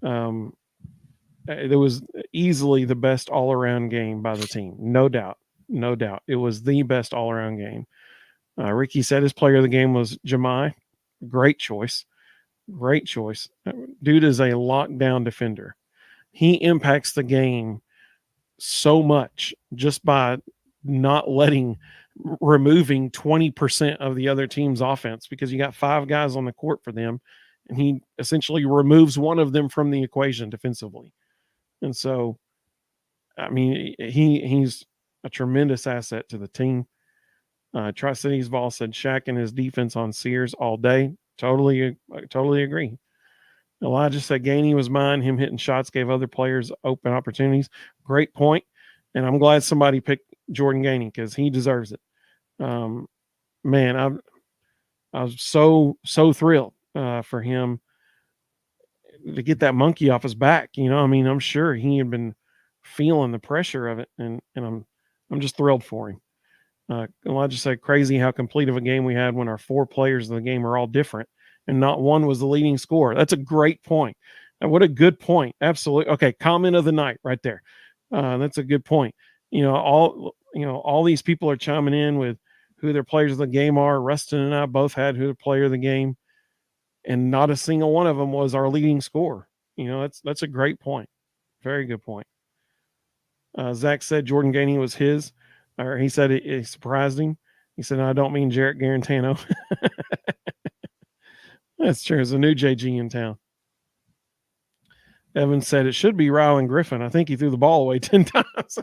It was easily the best all-around game by the team, no doubt, no doubt. It was the best all-around game. Ricky said his player of the game was Jemai. Great choice. Great choice. Dude is a lockdown defender. He impacts the game so much just by not removing 20% of the other team's offense, because you got 5 guys on the court for them, and he essentially removes one of them from the equation defensively. And so, I mean, he's a tremendous asset to the team. Tri-Cities Vol said Shaq and his defense on Sears all day. Totally agree. Elijah said Gainey was mine. Him hitting shots gave other players open opportunities. Great point. And I'm glad somebody picked Jordan Gainey because he deserves it. Man, I was so thrilled for him to get that monkey off his back. You know, I mean, I'm sure he had been feeling the pressure of it, and I'm just thrilled for him. Elijah said, crazy how complete of a game we had when our 4 players in the game are all different and not one was the leading scorer. That's a great point. What a good point. Absolutely. Okay. Comment of the night right there. That's a good point. All these people are chiming in with who their players of the game are. Rustin and I both had who the player of the game, and not a single one of them was our leading scorer. That's a great point. Very good point. Zach said Jordan Gainey was his, or he said it surprised him. He said, I don't mean Jarrett Garantano. That's true. There's a new JG in town. Evan said it should be Rylan Griffin. I think he threw the ball away 10 times.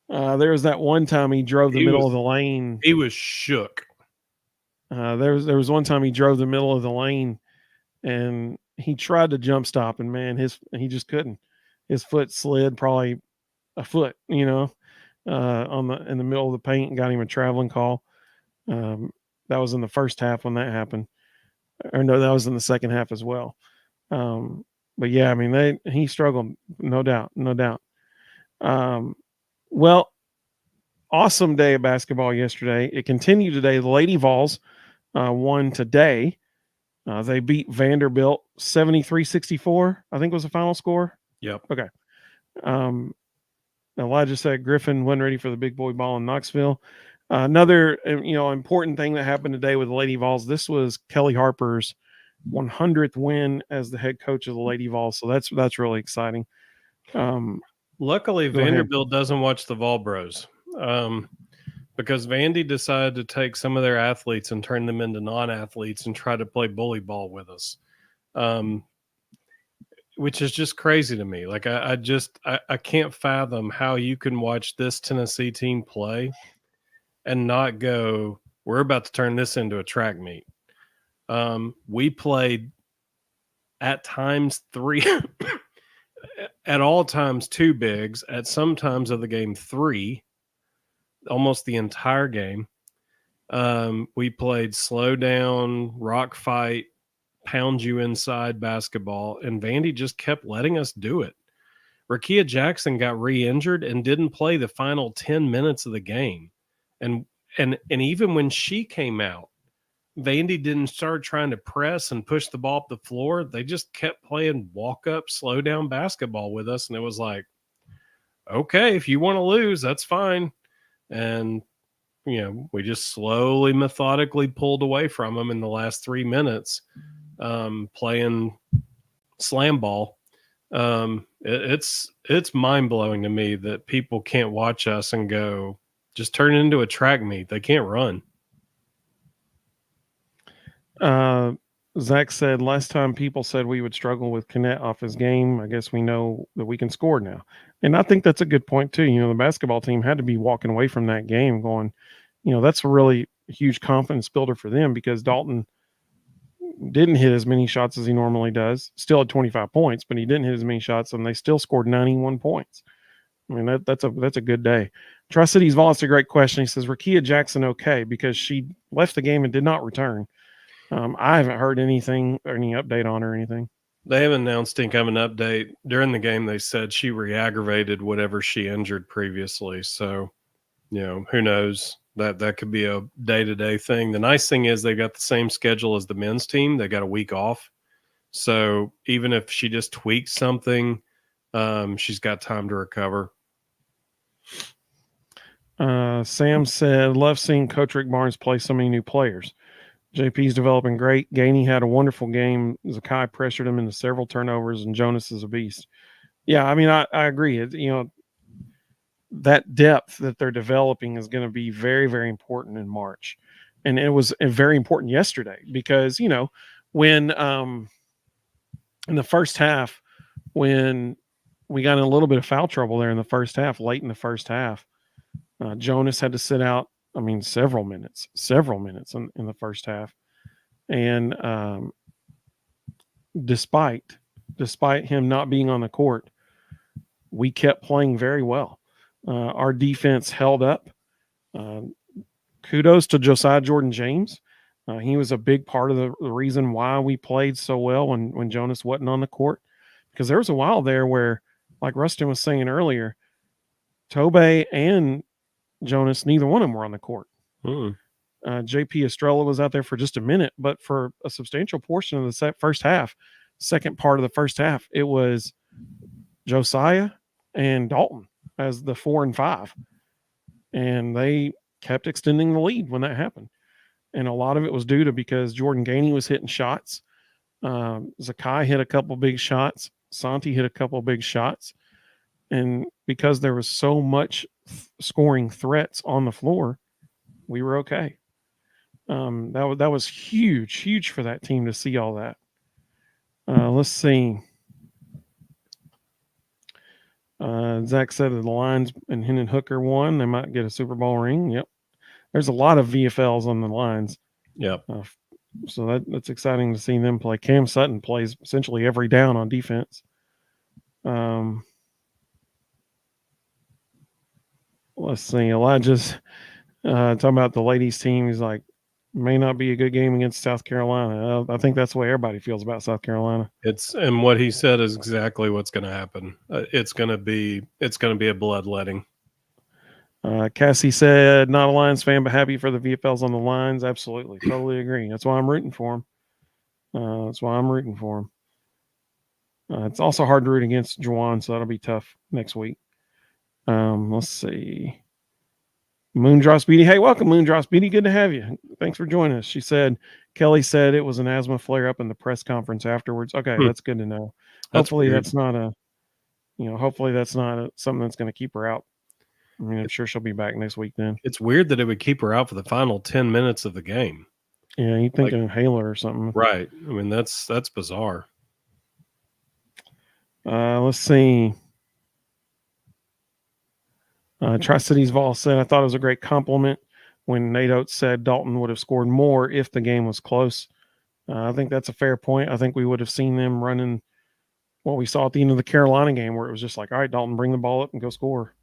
There was that one time he drove the middle of the lane. He was shook. There was one time he drove the middle of the lane and he tried to jump stop, and man, he just couldn't. His foot slid probably a foot, in the middle of the paint, and got him a traveling call. That was in the first half when that happened. Or no, that was in the second half as well. But yeah, I mean, he struggled, no doubt. Well, awesome day of basketball yesterday. It continued today. The Lady Vols won today. They beat Vanderbilt 73-64, I think was the final score. Yep. Okay. Elijah said Griffin wasn't ready for the big boy ball in Knoxville. Another, important thing that happened today with the Lady Vols, this was Kelly Harper's 100th win as the head coach of the Lady Vols. So that's really exciting. Luckily, Vanderbilt doesn't watch the Vol Bros, because Vandy decided to take some of their athletes and turn them into non-athletes and try to play bully ball with us, which is just crazy to me. Like, I can't fathom how you can watch this Tennessee team play and not go, we're about to turn this into a track meet. We played at times 3, at all times 2 bigs, at some times of the game 3, almost the entire game. We played slow down, rock fight, pound you inside basketball, and Vandy just kept letting us do it. Rakia Jackson got re-injured and didn't play the final 10 minutes of the game. And even when she came out, Vandy didn't start trying to press and push the ball up the floor. They just kept playing walk-up, slow-down basketball with us, and it was like, okay, if you want to lose, that's fine. And, we just slowly, methodically pulled away from them in the last 3 minutes, playing slam ball. It's mind-blowing to me that people can't watch us and go, just turn it into a track meet. They can't run. Zach said last time people said we would struggle with Knet off his game. I guess we know that we can score now. And I think that's a good point too. The basketball team had to be walking away from that game going, that's a really huge confidence builder for them, because Dalton didn't hit as many shots as he normally does. Still had 25 points, but he didn't hit as many shots, and they still scored 91 points. I mean, that's a good day. Tri-Cities Vol asked a great question. He says, Rakia Jackson okay? Because she left the game and did not return. I haven't heard anything or any update on her or anything. They haven't announced any kind of an update. During the game, they said she re-aggravated whatever she injured previously. So, who knows? That could be a day-to-day thing. The nice thing is they got the same schedule as the men's team. They got a week off. So even if she just tweaks something, she's got time to recover. Sam said, love seeing Coach Rick Barnes play so many new players. JP's developing great. Gainey had a wonderful game. Zakai pressured him into several turnovers, and Jonas is a beast. Yeah, I mean, I agree. That depth that they're developing is going to be very, very important in March. And it was very important yesterday because, when in the first half, when we got in a little bit of foul trouble there in the first half, late in the first half, Jonas had to sit out, several minutes in the first half. And despite him not being on the court, we kept playing very well. Our defense held up. Kudos to Josiah Jordan James. He was a big part of the reason why we played so well when Jonas wasn't on the court. Because there was a while there where, like Rustin was saying earlier, Tobey and Jonas, neither one of them were on the court. JP Estrella was out there for just a minute, but for a substantial portion of the first half, second part of the first half, it was Josiah and Dalton as the 4 and 5. And they kept extending the lead when that happened. And a lot of it was due to because Jordan Gainey was hitting shots. Zakai hit a couple big shots. Santi hit a couple big shots. And because there was so much scoring threats on the floor, we were okay. That was huge for that team to see all that. Let's see. Zach said that the Lions and Hendon Hooker won. They might get a Super Bowl ring. Yep. There's a lot of VFLs on the Lions. Yep. So that's exciting to see them play. Cam Sutton plays essentially every down on defense. Let's see. Elijah's talking about the ladies' team. He's like, may not be a good game against South Carolina. I think that's the way everybody feels about South Carolina. And what he said is exactly what's going to happen. It's going to be a bloodletting. Cassie said, not a Lions fan, but happy for the VFLs on the Lions. Absolutely. Totally agree. That's why I'm rooting for them. It's also hard to root against Juwan, so that'll be tough next week. Let's see. Moondross Beatty. Hey, welcome, Moondross Beatty. Good to have you. Thanks for joining us. She said, Kelly said it was an asthma flare up in the press conference afterwards. Okay, that's good to know. Hopefully that's not something that's going to keep her out. I'm sure she'll be back next week then. It's weird that it would keep her out for the final 10 minutes of the game. Yeah, you'd think an inhaler or something. Right. That's bizarre. Let's see. Tri-Cities Vol said, I thought it was a great compliment when Nate Oates said Dalton would have scored more if the game was close. I think that's a fair point. I think we would have seen them running what we saw at the end of the Carolina game where it was just like, all right, Dalton, bring the ball up and go score,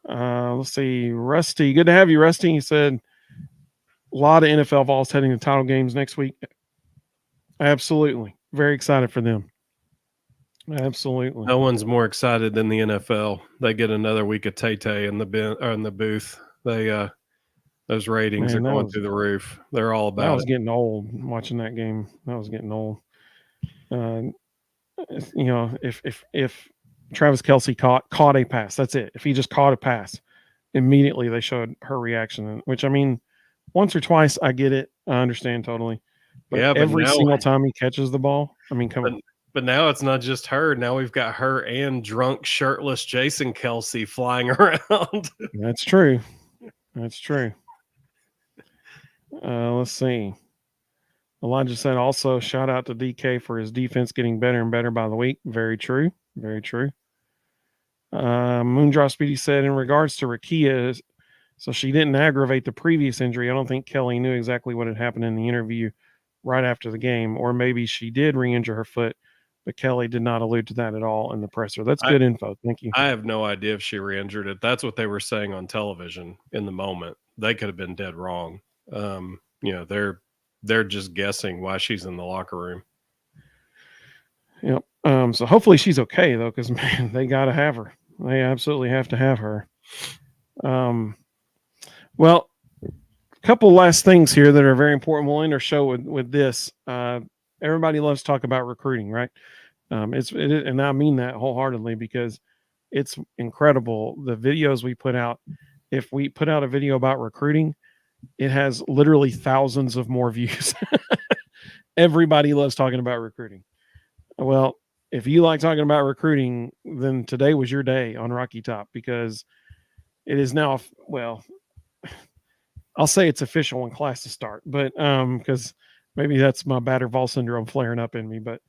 Let's see. Rusty, good to have you, Rusty. He said a lot of NFL Vols heading to title games next week. Absolutely. Very excited for them. Absolutely. No one's more excited than the NFL. They get another week of Tay-Tay in the booth. They those ratings are going through the roof. They're all about it. I was getting old watching that game. That was getting old. If Travis Kelce caught a pass, that's it. If he just caught a pass, immediately they showed her reaction. Which once or twice I get it. I understand totally. But every single time he catches the ball, come on. But now it's not just her. Now we've got her and drunk, shirtless Jason Kelce flying around. That's true. Let's see. Elijah said also, shout out to DK for his defense getting better and better by the week. Very true. Very true. Moondrop Speedy said, in regards to Rakia, so she didn't aggravate the previous injury. I don't think Kelly knew exactly what had happened in the interview right after the game, or maybe she did re-injure her foot but Kelly did not allude to that at all in the presser. That's good info. Thank you. I have no idea if she re-injured it. That's what they were saying on television in the moment. They could have been dead wrong. They're just guessing why she's in the locker room. Yep. So hopefully she's okay though, because man, they got to have her. They absolutely have to have her. Well, a couple last things here that are very important. We'll end our show with this. Everybody loves to talk about recruiting, right? And I mean that wholeheartedly because it's incredible. The videos we put out, if we put out a video about recruiting, it has literally thousands of more views. Everybody loves talking about recruiting. Well, if you like talking about recruiting, then today was your day on Rocky Top because it is now, well, I'll say it's official when classes start, but because maybe that's my batter Vol syndrome flaring up in me, but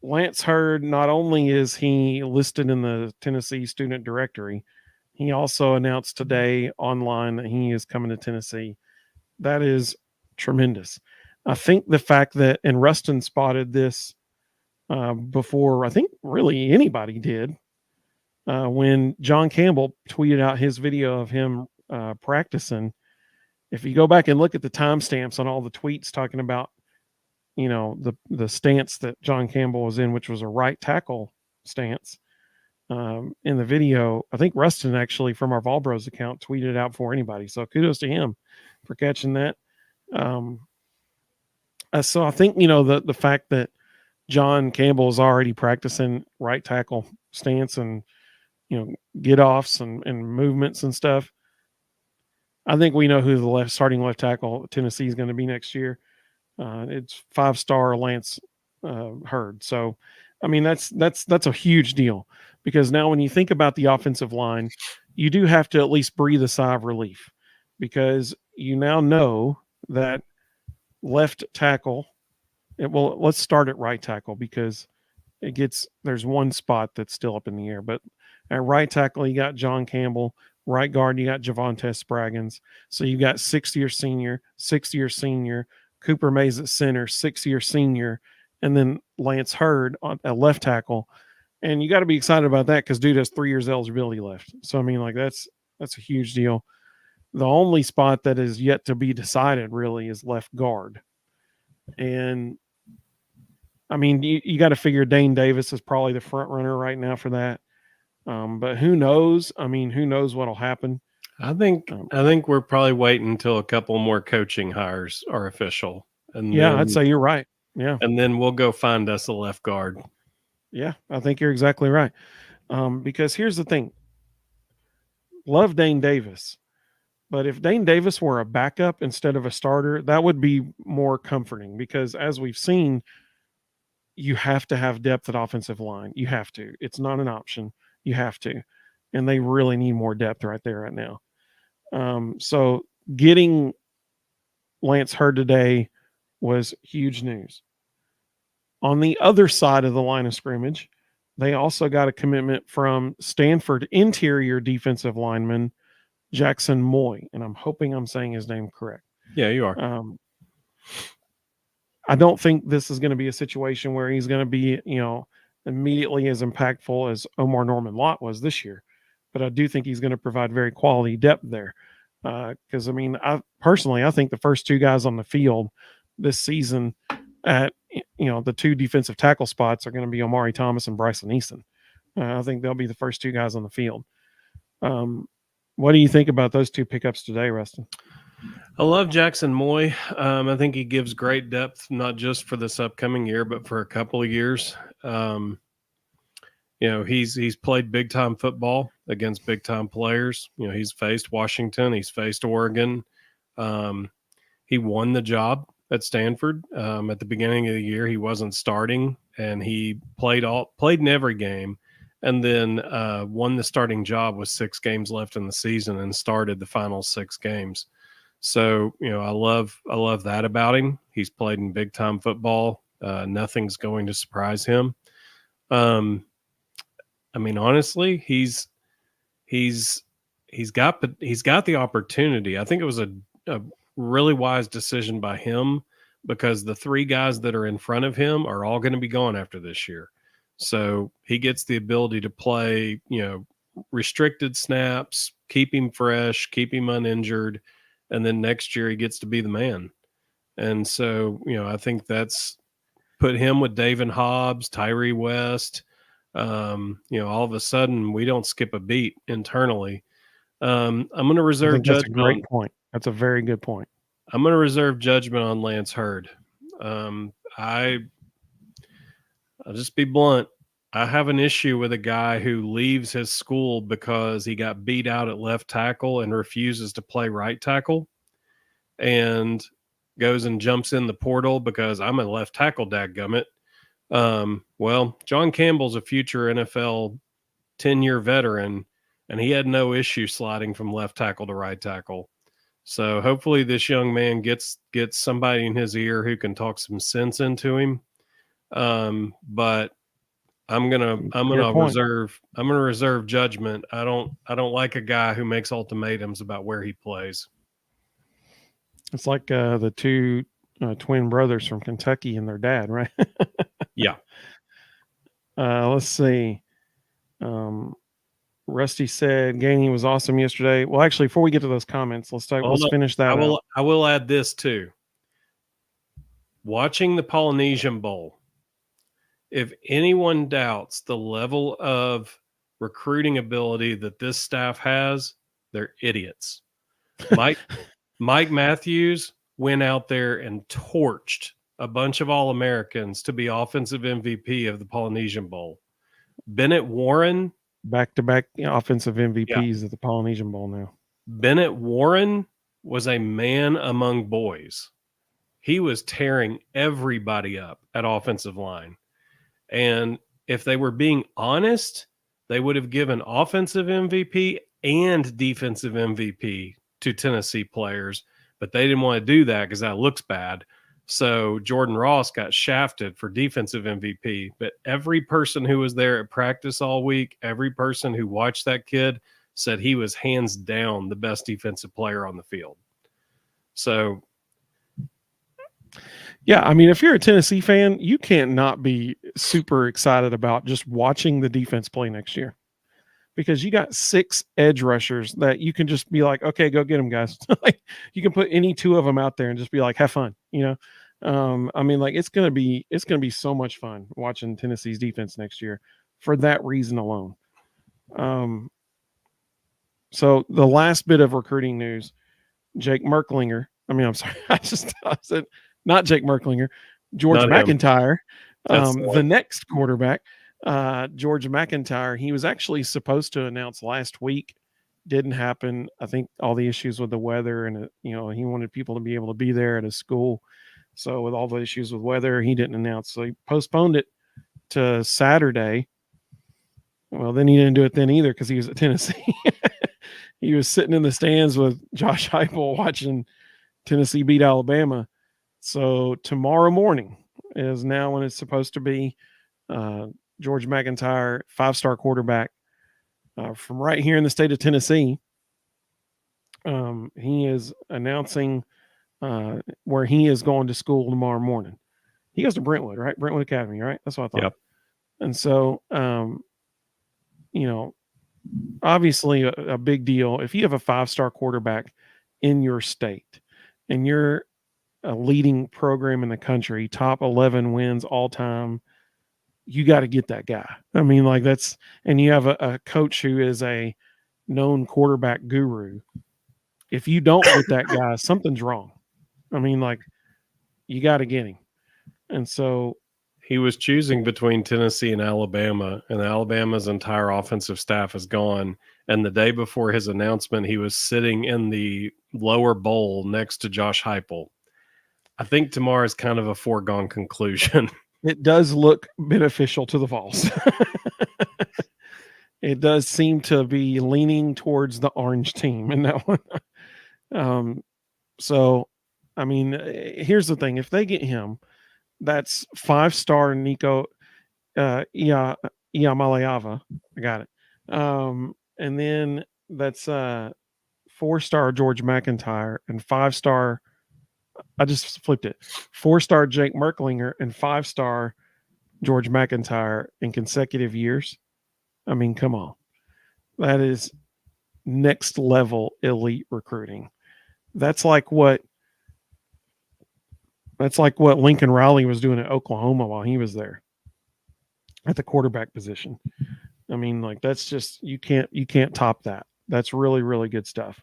Lance Hurd, not only is he listed in the Tennessee student directory, he also announced today online that he is coming to Tennessee. That is tremendous. I think the fact that, and Rustin spotted this before I think really anybody did, when John Campbell tweeted out his video of him practicing. If you go back and look at the timestamps on all the tweets talking about, the stance that John Campbell was in, which was a right tackle stance, in the video, I think Rustin actually from our Vol Bros account tweeted it out for anybody. So kudos to him for catching that. So I think, the fact that John Campbell is already practicing right tackle stance and, get offs and movements and stuff. I think we know who the starting left tackle Tennessee is going to be next year. It's 5-star Lance Hurd. So, I mean, that's a huge deal because now when you think about the offensive line, you do have to at least breathe a sigh of relief because you now know that left tackle. Well, let's start at right tackle because there's one spot that's still up in the air. But at right tackle, you got John Campbell. Right guard, you got Javonte Spraggins. So you got 6-year senior, Cooper Mays at center, 6-year senior, and then Lance Hurd at left tackle. And you got to be excited about that because dude has 3 years eligibility left. So I mean, like that's a huge deal. The only spot that is yet to be decided really is left guard. And I mean, you got to figure Dane Davis is probably the front runner right now for that. But who knows? I mean, who knows what'll happen? I think we're probably waiting until a couple more coaching hires are official. And yeah, I'd say you're right. Yeah. And then we'll go find us a left guard. Yeah, I think you're exactly right. Because here's the thing. Love Dane Davis. But if Dane Davis were a backup instead of a starter, that would be more comforting because as we've seen, you have to have depth at offensive line. You have to. It's not an option. You have to. And they really need more depth right there right now. So getting Lance Hurd today was huge news. On the other side of the line of scrimmage, they also got a commitment from Stanford interior defensive lineman Jackson Moy, and I'm hoping I'm saying his name correct. Yeah, you are. I don't think this is going to be a situation where he's going to be, immediately as impactful as Omar Norman Lott was this year, but I do think he's going to provide very quality depth there. Because I mean, I think the first two guys on the field this season at the two defensive tackle spots are going to be Omari Thomas and Bryson Easton. I think they'll be the first two guys on the field. What do you think about those two pickups today, Rustin? I love Jackson Moy. I think he gives great depth, not just for this upcoming year, but for a couple of years. He's played big time football against big time players. He's faced Washington, he's faced Oregon. He won the job at Stanford. At the beginning of the year, he wasn't starting, and he played in every game. And then won the starting job with 6 games left in the season and started the final 6 games. So, I love that about him. He's played in big time football. Nothing's going to surprise him. I mean, honestly, he's got the opportunity. I think it was a really wise decision by him because the three guys that are in front of him are all going to be gone after this year. So he gets the ability to play, restricted snaps, keep him fresh, keep him uninjured, and then next year he gets to be the man. And so, I think that's put him with David Hobbs, Tyree West. All of a sudden we don't skip a beat internally. I'm going to I reserve think that's a judgment. great point. That's a very good point. I'm going to reserve judgment on Lance Hurd. I'll just be blunt. I have an issue with a guy who leaves his school because he got beat out at left tackle and refuses to play right tackle, and goes and jumps in the portal because I'm a left tackle, dadgummit. Well, John Campbell's a future NFL 10-year veteran, and he had no issue sliding from left tackle to right tackle. So hopefully this young man gets somebody in his ear who can talk some sense into him. But I'm gonna reserve judgment. I don't like a guy who makes ultimatums about where he plays. It's like the two twin brothers from Kentucky and their dad, right? Yeah. Let's see. Rusty said Gainey was awesome yesterday. Well, actually, before we get to those comments, let's finish that. I will add this too. Watching the Polynesian Bowl, if anyone doubts the level of recruiting ability that this staff has, they're idiots. Mike Matthews went out there and torched a bunch of All-Americans to be offensive MVP of the Polynesian Bowl. Bennett Warren, back-to-back offensive MVPs at the Polynesian Bowl now. Bennett Warren was a man among boys. He was tearing everybody up at offensive line. And if they were being honest, they would have given offensive MVP and defensive MVP to Tennessee players, but they didn't want to do that because that looks bad. So Jordan Ross got shafted for defensive MVP, but every person who was there at practice all week, every person who watched that kid said he was hands down the best defensive player on the field. So, yeah, I mean, if you're a Tennessee fan, you can't not be super excited about just watching the defense play next year, because you got 6 edge rushers that you can just be like, okay, go get them, guys. Like, you can put any 2 of them out there and just be like, have fun, I mean, like, it's gonna be so much fun watching Tennessee's defense next year for that reason alone. So the last bit of recruiting news, Jake Merklinger. I mean, I'm sorry, I said not Jake Merklinger, George McIntyre, the next quarterback. George McIntyre, he was actually supposed to announce last week, didn't happen. I think all the issues with the weather, and he wanted people to be able to be there at his school. So with all the issues with weather, he didn't announce. So he postponed it to Saturday. Well, then he didn't do it then either because he was at Tennessee. He was sitting in the stands with Josh Heupel watching Tennessee beat Alabama. So tomorrow morning is now when it's supposed to be. George McIntyre, 5-star quarterback from right here in the state of Tennessee. He is announcing where he is going to school tomorrow morning. He goes to Brentwood, right? Brentwood Academy, right? That's what I thought. Yep. And so, obviously a big deal. If you have a 5-star quarterback in your state and you're a leading program in the country, top 11 wins all time, you got to get that guy. I mean, like, and you have a coach who is a known quarterback guru. If you don't get that guy, something's wrong. I mean, like, you got to get him. And so he was choosing between Tennessee and Alabama, and Alabama's entire offensive staff is gone. And the day before his announcement, he was sitting in the lower bowl next to Josh Heupel. I think tomorrow is kind of a foregone conclusion. It does look beneficial to the Vols. It does seem to be leaning towards the orange team in that one. So, I mean, here's the thing. If they get him, that's 5-star Nico Iamaleava. I got it. And then that's 4-star George McIntyre and 5-star I just flipped it. 4-star Jake Merklinger and 5-star George McIntyre in consecutive years. I mean, come on. That is next level elite recruiting. That's like what Lincoln Riley was doing at Oklahoma while he was there at the quarterback position. I mean, like that's just you can't top that. That's really really good stuff.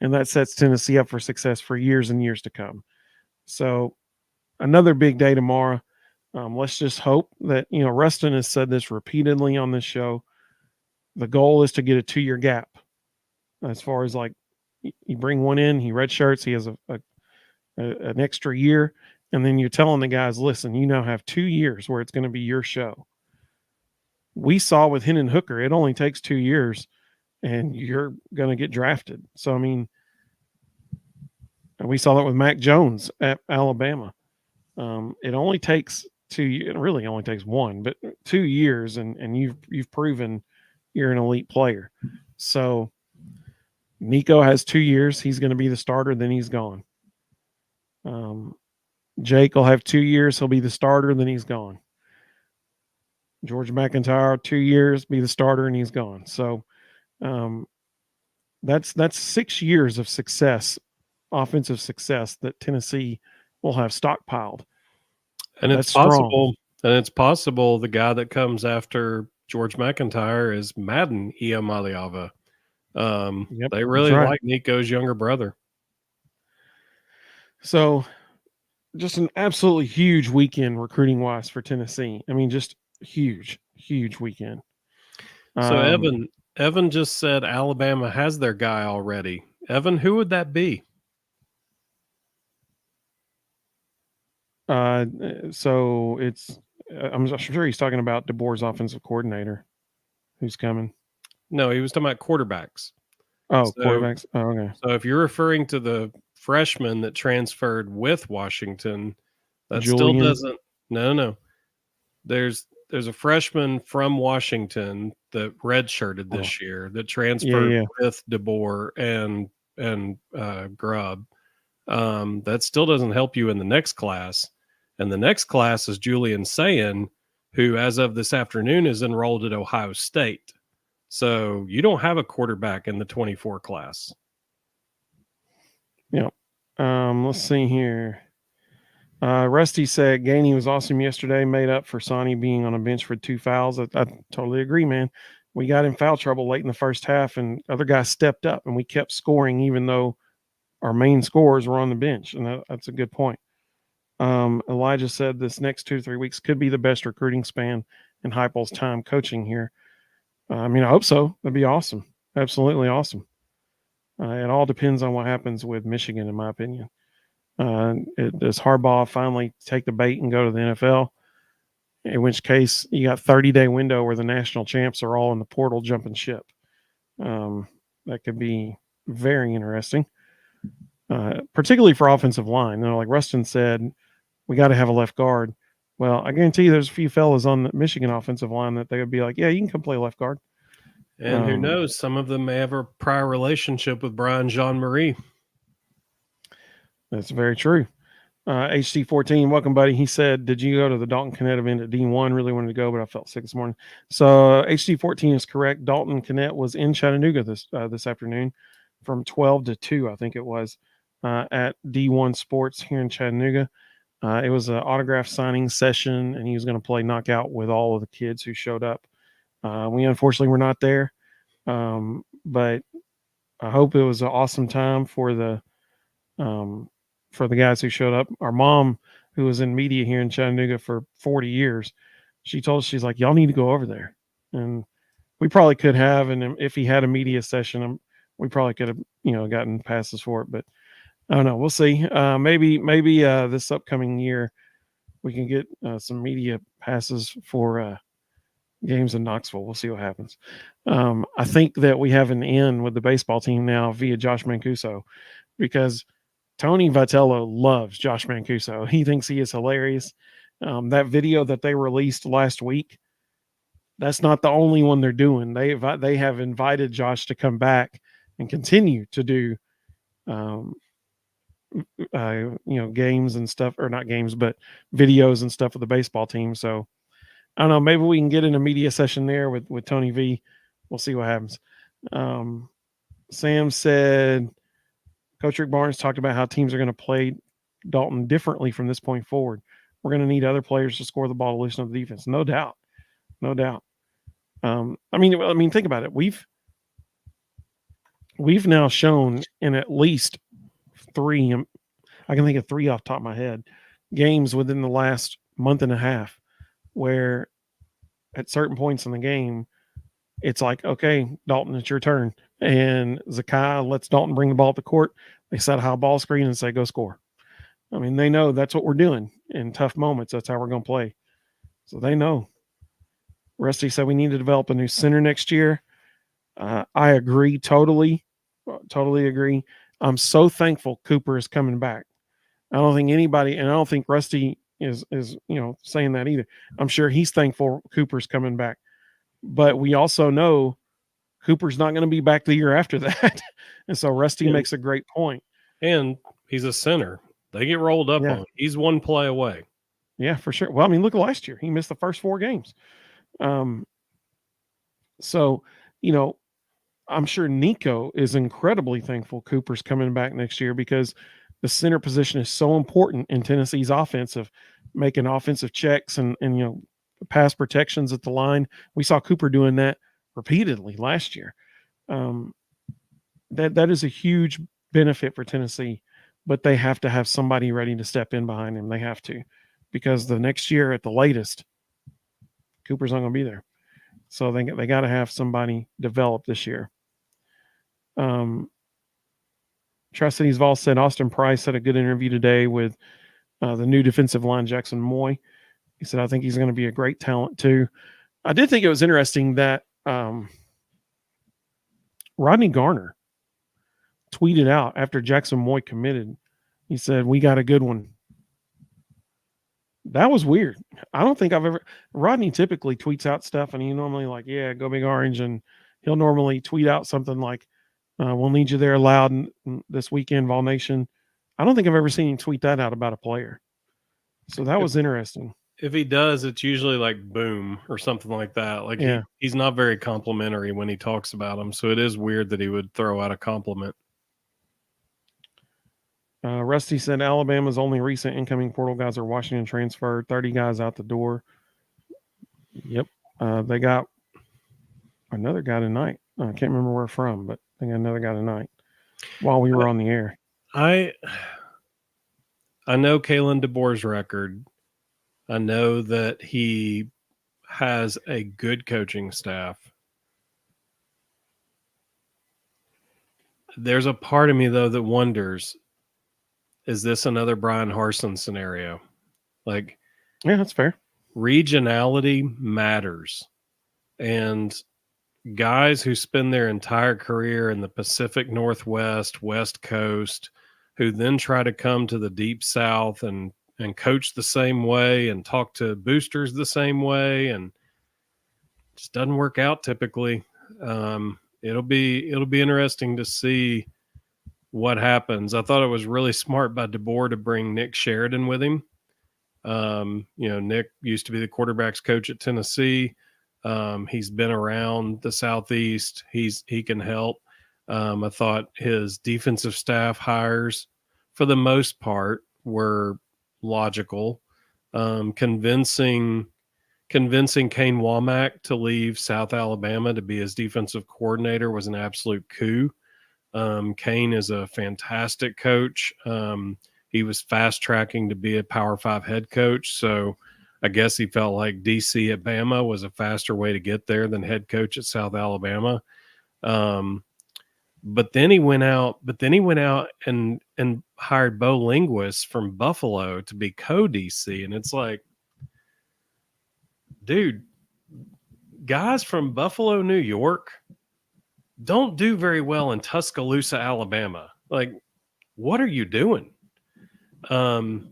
And that sets Tennessee up for success for years and years to come. So another big day tomorrow. Let's just hope that Rustin has said this repeatedly on this show. The goal is to get a 2-year gap. As far as like you bring one in, he redshirts, he has an extra year, and then you're telling the guys, listen, you now have 2 years where it's going to be your show. We saw with Hendon Hooker, it only takes 2 years, and you're going to get drafted. So I mean, we saw that with Mac Jones at Alabama. It only takes 2. It really only takes 1, but 2 years, and you've proven you're an elite player. So Nico has 2 years. He's going to be the starter. Then he's gone. Jake will have 2 years. He'll be the starter. Then he's gone. George McIntyre, 2 years, be the starter, and he's gone. So that's 6 years of success, offensive success that Tennessee will have stockpiled. And that's it's possible. And it's possible the guy that comes after George McIntyre is Madden Iamaleava. They really like Nico's younger brother. So just an absolutely huge weekend recruiting wise for Tennessee. I mean, just huge weekend. So Evan just said Alabama has their guy already. Evan, who would that be? So it's I'm sure he's talking about DeBoer's offensive coordinator who's coming. No, he was talking about quarterbacks. Oh, quarterbacks. Oh, okay. So if you're referring to the freshman that transferred with Washington, that Julian. Still doesn't. No. There's a freshman from Washington that redshirted this year that transferred with DeBoer and Grubb. That still doesn't help you in the next class. And the next class is Julian Sayin, who as of this afternoon is enrolled at Ohio State. So you don't have a quarterback in the 24 class. Yeah. Let's see here. Rusty said Gainey was awesome yesterday, made up for Sonny being on a bench for 2 fouls. I totally agree, man. We got in foul trouble late in the first half, and other guys stepped up, and we kept scoring even though our main scorers were on the bench, and that's a good point. Elijah said this next 2 to 3 weeks could be the best recruiting span in Heupel's time coaching here. I mean, I hope so. That'd be awesome. Absolutely awesome. It all depends on what happens with Michigan, in my opinion. Does Harbaugh finally take the bait and go to the NFL? In which case, you got 30-day window where the national champs are all in the portal jumping ship. That could be very interesting, particularly for offensive line. Like Rustin said, we got to have a left guard. Well, I guarantee you there's a few fellas on the Michigan offensive line that they would be like, yeah, you can come play left guard. And who knows? Some of them may have a prior relationship with Brian Jean-Marie. That's very true. HT14, welcome, buddy. He said, did you go to the Dalton Connect event at D1? Really wanted to go, but I felt sick this morning. So HT14 is correct. Dalton Connect was in Chattanooga this afternoon from 12 to 2, I think it was, at D1 Sports here in Chattanooga. It was an autograph signing session, and he was going to play knockout with all of the kids who showed up. We unfortunately were not there, but I hope it was an awesome time for the guys who showed up. Our mom, who was in media here in Chattanooga for 40 years, she told us, she's like, y'all need to go over there. And we probably could have, and if he had a media session, we probably could have, gotten passes for it, but I don't know. We'll see. Maybe this upcoming year we can get some media passes for games in Knoxville. We'll see what happens. I think that we have an in with the baseball team now via Josh Mancuso, because Tony Vitello loves Josh Mancuso. He thinks he is hilarious. That video that they released last week, that's not the only one they're doing. They have invited Josh to come back and continue to do games and stuff, or not games, but videos and stuff of the baseball team. So I don't know. Maybe we can get in a media session there with Tony V. We'll see what happens. Sam said, Coach Rick Barnes talked about how teams are going to play Dalton differently from this point forward. We're going to need other players to score the ball to loosen up the defense. No doubt. No doubt. I mean, think about it. We've now shown in at least three, I can think of three off the top of my head, games within the last month and a half where at certain points in the game, it's like, okay, Dalton, it's your turn. And Zakai lets Dalton bring the ball up the court. They set a high ball screen and say, go score. I mean, they know that's what we're doing in tough moments. That's how we're going to play. So they know. Rusty said we need to develop a new center next year. I agree totally. Totally agree. I'm so thankful Cooper is coming back. I don't think anybody, and I don't think Rusty is saying that either. I'm sure he's thankful Cooper's coming back. But we also know Cooper's not going to be back the year after that. And so Rusty makes a great point. And he's a center. They get rolled up on. He's one play away. Yeah, for sure. Well, I mean, look at last year. He missed the first 4 games. So, I'm sure Nico is incredibly thankful Cooper's coming back next year because the center position is so important in Tennessee's offense of making offensive checks and pass protections at the line. We saw Cooper doing that repeatedly last year. That is a huge benefit for Tennessee, but they have to have somebody ready to step in behind him. They have to, because the next year at the latest, Cooper's not going to be there. So they got to have somebody develop this year. Tri-Cities Vols said Austin Price had a good interview today with the new defensive line, Jackson Moy. He said, I think he's going to be a great talent too. I did think it was interesting that Rodney Garner tweeted out after Jackson Moy committed. He said, we got a good one. That was weird. I don't think Rodney typically tweets out stuff and he normally like, yeah, go Big Orange. And he'll normally tweet out something like, we'll need you there loud this weekend, Vol Nation. I don't think I've ever seen him tweet that out about a player. So that was interesting. If he does, it's usually like boom or something like that. Like he's not very complimentary when he talks about him. So it is weird that he would throw out a compliment. Rusty said Alabama's only recent incoming portal guys are Washington transferred, 30 guys out the door. Yep. They got another guy tonight. I can't remember where from, but they got another guy tonight while we were on the air. I know Kalen DeBoer's record. I know that he has a good coaching staff. There's a part of me, though, that wonders, is this another Brian Harsin scenario? Like, yeah, that's fair. Regionality matters. And guys who spend their entire career in the Pacific Northwest, West Coast, who then try to come to the Deep South and coach the same way and talk to boosters the same way, and just doesn't work out typically. It'll be interesting to see what happens. I thought it was really smart by DeBoer to bring Nick Sheridan with him. Nick used to be the quarterback's coach at Tennessee. He's been around the Southeast. He can help. I thought his defensive staff hires, for the most part, were logical. Convincing Kane Womack to leave South Alabama to be his defensive coordinator was an absolute coup. Kane is a fantastic coach. He was fast tracking to be a Power 5 head coach. So I guess he felt like DC at Bama was a faster way to get there than head coach at South Alabama. But then he went out and hired Bo Linguist from Buffalo to be co-DC. And it's like, dude, guys from Buffalo, New York don't do very well in Tuscaloosa, Alabama. Like, what are you doing? So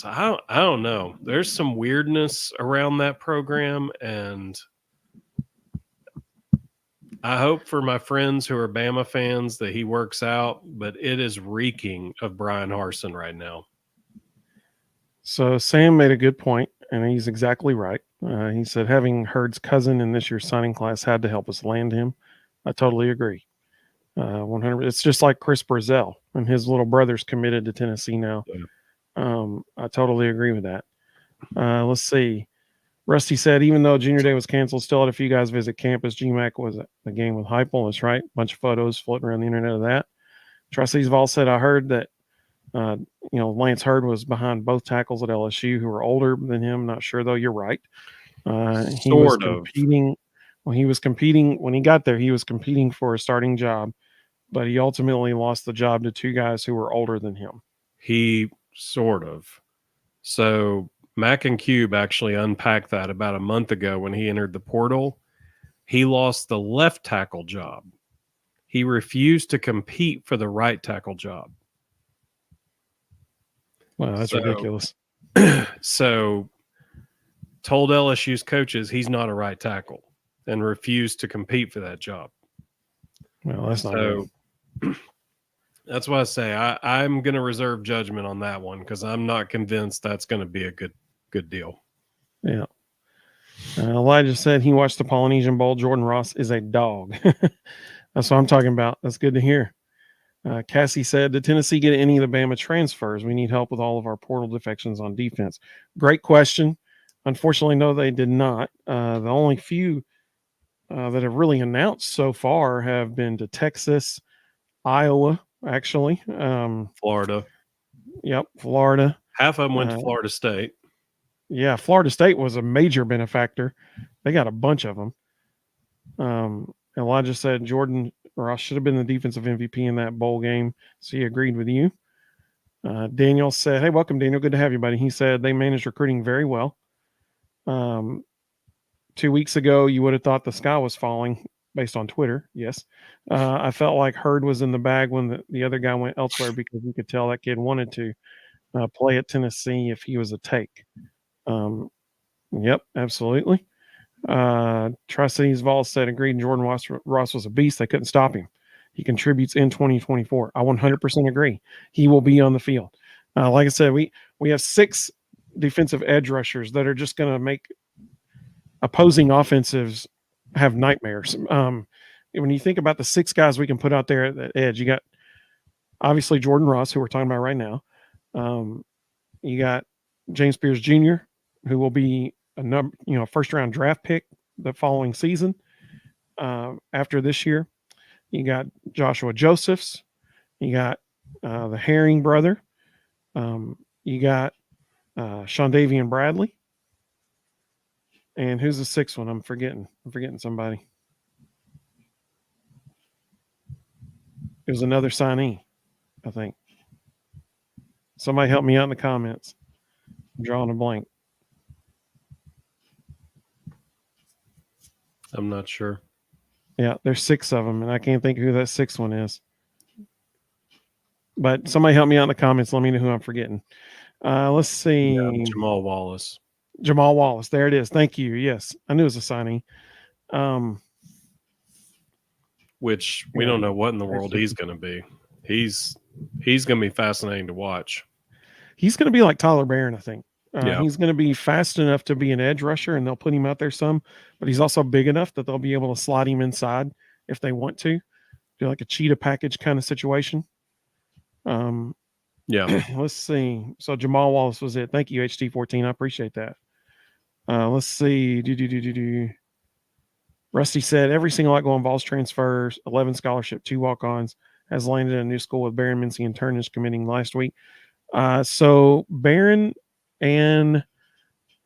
I don't know. There's some weirdness around that program, and I hope for my friends who are Bama fans that he works out, but it is reeking of Brian Harsin right now. So Sam made a good point, and he's exactly right. He said having Hurd's cousin in this year's signing class had to help us land him. I totally agree. 100. It's just like Chris Brazell and his little brother's committed to Tennessee now. I totally agree with that. Let's see. Rusty said, even though Junior Day was canceled, still had a few guys visit campus. GMAC was at the game with Heupel. That's right. Bunch of photos floating around the internet of that. Trustees Vol said, I heard that Lance Hurd was behind both tackles at LSU who were older than him. Not sure though. You're right. He was competing. When he got there, he was competing for a starting job, but he ultimately lost the job to two guys who were older than him. He sort of. So Mac and Cube actually unpacked that about a month ago when he entered the portal. He lost the left tackle job. He refused to compete for the right tackle job. Wow, that's ridiculous. So told LSU's coaches he's not a right tackle and refused to compete for that job. Well, that's not good. That's why I say I'm going to reserve judgment on that one because I'm not convinced that's going to be a good deal. Yeah. Elijah said he watched the Polynesian Bowl. Jordan Ross is a dog. That's what I'm talking about. That's good to hear. Cassie said, did Tennessee get any of the Bama transfers? We need help with all of our portal defections on defense. Great question. Unfortunately, no, they did not. The only few that have really announced so far have been to Texas, Iowa, actually. Florida. Yep, Florida. Half of them went to Florida State. Yeah, Florida State was a major benefactor. They got a bunch of them. Elijah said Jordan Ross should have been the defensive MVP in that bowl game, so he agreed with you. Daniel said, hey, welcome, Daniel. Good to have you, buddy. He said they managed recruiting very well. 2 weeks ago, you would have thought the sky was falling based on Twitter. Yes. I felt like Hurd was in the bag when the other guy went elsewhere because you could tell that kid wanted to play at Tennessee if he was a take. Yep, absolutely. Tri-Cities Vols said, agreed, Jordan Ross was a beast. They couldn't stop him. He contributes in 2024. I 100% agree. He will be on the field. Like I said, we have 6 defensive edge rushers that are just going to make opposing offensives have nightmares. When you think about the 6 guys we can put out there at that edge, you got obviously Jordan Ross, who we're talking about right now. You got James Spears Jr., who will be a first round draft pick the following season. After this year, you got Joshua Josephs, you got the Herring brother, you got Shondavian Bradley, and who's the 6th one? I'm forgetting somebody. It was another signee, I think. Somebody help me out in the comments. I'm drawing a blank. I'm not sure. Yeah, there's 6 of them, and I can't think who that 6th one is. But somebody help me out in the comments. Let me know who I'm forgetting. Let's see. Yeah, Jamal Wallace. There it is. Thank you. Yes, I knew it was a signing. Which we don't know what in the world he's going to be. He's going to be fascinating to watch. He's going to be like Tyler Barron, I think. Yeah. He's going to be fast enough to be an edge rusher, and they'll put him out there some, but he's also big enough that they'll be able to slide him inside if they want to, do like a cheetah package kind of situation. Yeah. Let's see. So Jamal Wallace was it. Thank you, HT14. I appreciate that. Let's see. Rusty said every single outgoing Vols transfers, 11 scholarship, 2 walk-ons, has landed in a new school with Barron, Mincy, and Turnage committing last week. So Barron and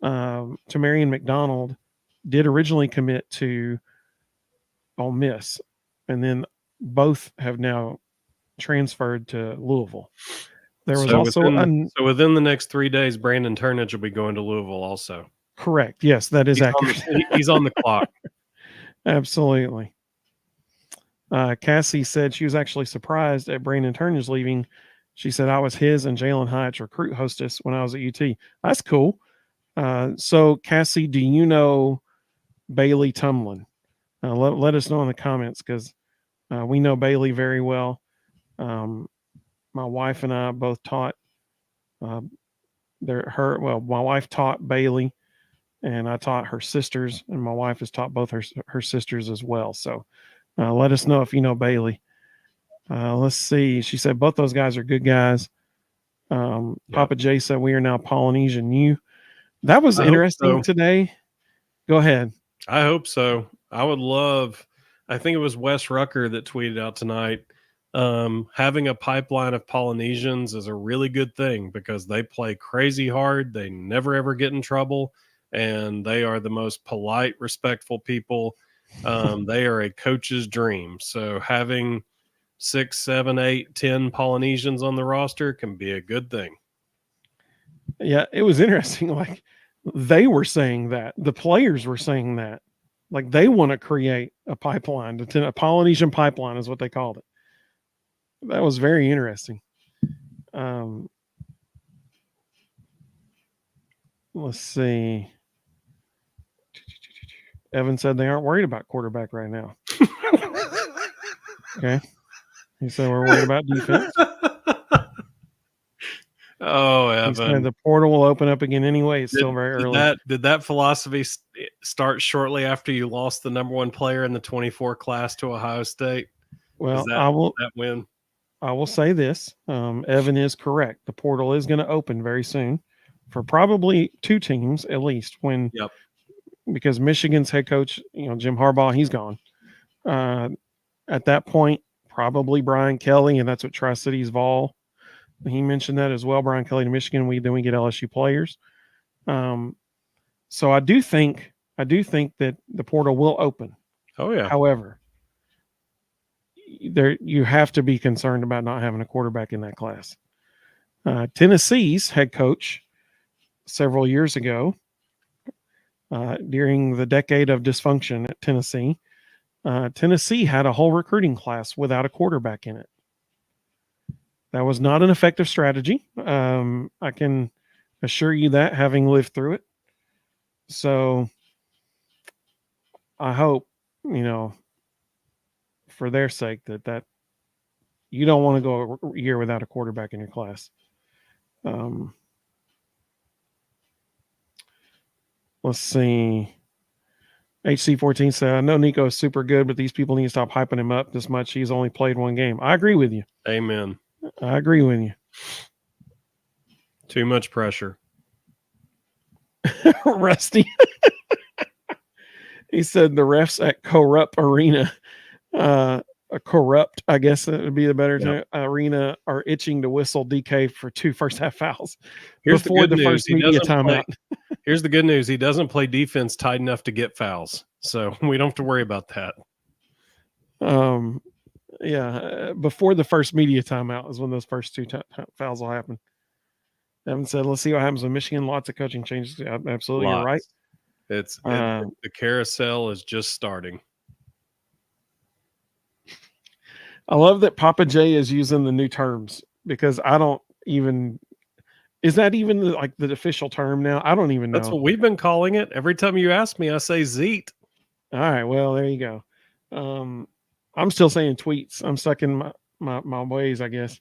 Tamarian McDonald did originally commit to Ole Miss, and then both have now transferred to Louisville. There was so within the next 3 days, Brandon Turnage will be going to Louisville also. Correct. Yes, that is accurate. He's on the clock. Absolutely. Cassie said she was actually surprised at Brandon Turnage leaving. She said, I was his and Jalen Hyatt's recruit hostess when I was at UT. That's cool. So, Cassie, do you know Bailey Tumlin? Let us know in the comments because we know Bailey very well. My wife and I both taught uh, my wife taught Bailey, and I taught her sisters, and my wife has taught both her sisters as well. So let us know if you know Bailey. Let's see. She said both those guys are good guys. Yep. Papa J said we are now Polynesian U. That was interesting today. Go ahead. I hope so. I would love. I think it was Wes Rucker that tweeted out tonight. Having a pipeline of Polynesians is a really good thing because they play crazy hard. They never ever get in trouble, and they are the most polite, respectful people. They are a coach's dream. So having 6, 7, 8, 10 Polynesians on the roster can be a good thing. Yeah, it was interesting. Like they were saying that the players were saying that, like they want to create a pipeline, a Polynesian pipeline is what they called it. That was very interesting. Let's see. Evan said they aren't worried about quarterback right now. Okay. He said we're worried about defense. Oh, Evan. He said the portal will open up again anyway. It's still very early. Did that philosophy start shortly after you lost the number 1 player in the 24 class to Ohio State? Well, that win? I will say this. Evan is correct. The portal is going to open very soon for probably 2 teams at least because Michigan's head coach, Jim Harbaugh, he's gone. At that point, probably Brian Kelly, and that's what Tri-Cities Vol. He mentioned that as well. Brian Kelly to Michigan. Then we get LSU players. So I do think that the portal will open. Oh yeah. However, you have to be concerned about not having a quarterback in that class. Tennessee's head coach several years ago, during the decade of dysfunction at Tennessee, Tennessee had a whole recruiting class without a quarterback in it. That was not an effective strategy. I can assure you that, having lived through it. So I hope, for their sake, that you don't want to go a year without a quarterback in your class. Let's see. HC14 said, I know Nico is super good, but these people need to stop hyping him up this much. He's only played 1 game. I agree with you. Amen. I agree with you. Too much pressure. Rusty. He said the refs at Corrupt Arena, Corrupt, I guess that would be the better term, arena, are itching to whistle DK for 2 first-half fouls before the first media timeout. Here's the good news. He doesn't play defense tight enough to get fouls, so we don't have to worry about that. Before the first media timeout is when those first 2 fouls will happen. Evan said, let's see what happens with Michigan. Lots of coaching changes. Absolutely, you're right. The carousel is just starting. I love that Papa J is using the new terms because I don't even – is that even the official term now? I don't even know. That's what we've been calling it. Every time you ask me, I say Zeet. All right, well, there you go. I'm still saying tweets. I'm stuck in my ways, I guess.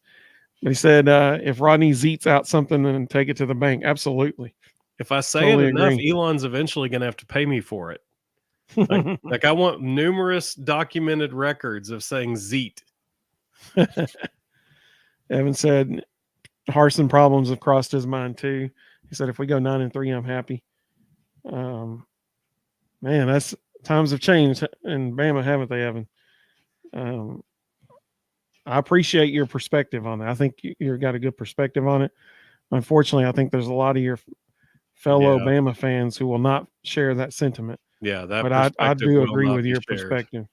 But he said, if Rodney Zeets out something, then take it to the bank. Absolutely. If I say it enough, Elon's eventually going to have to pay me for it. Like I want numerous documented records of saying Zeet. Evan said, Harsin problems have crossed his mind too. He said, if we go 9-3, I'm happy. Man, that's times have changed in Bama, haven't they, Evan? I appreciate your perspective on that. I think you've got a good perspective on it. Unfortunately, I think there's a lot of your fellow Bama fans who will not share that sentiment. Yeah, but I do agree with your perspective.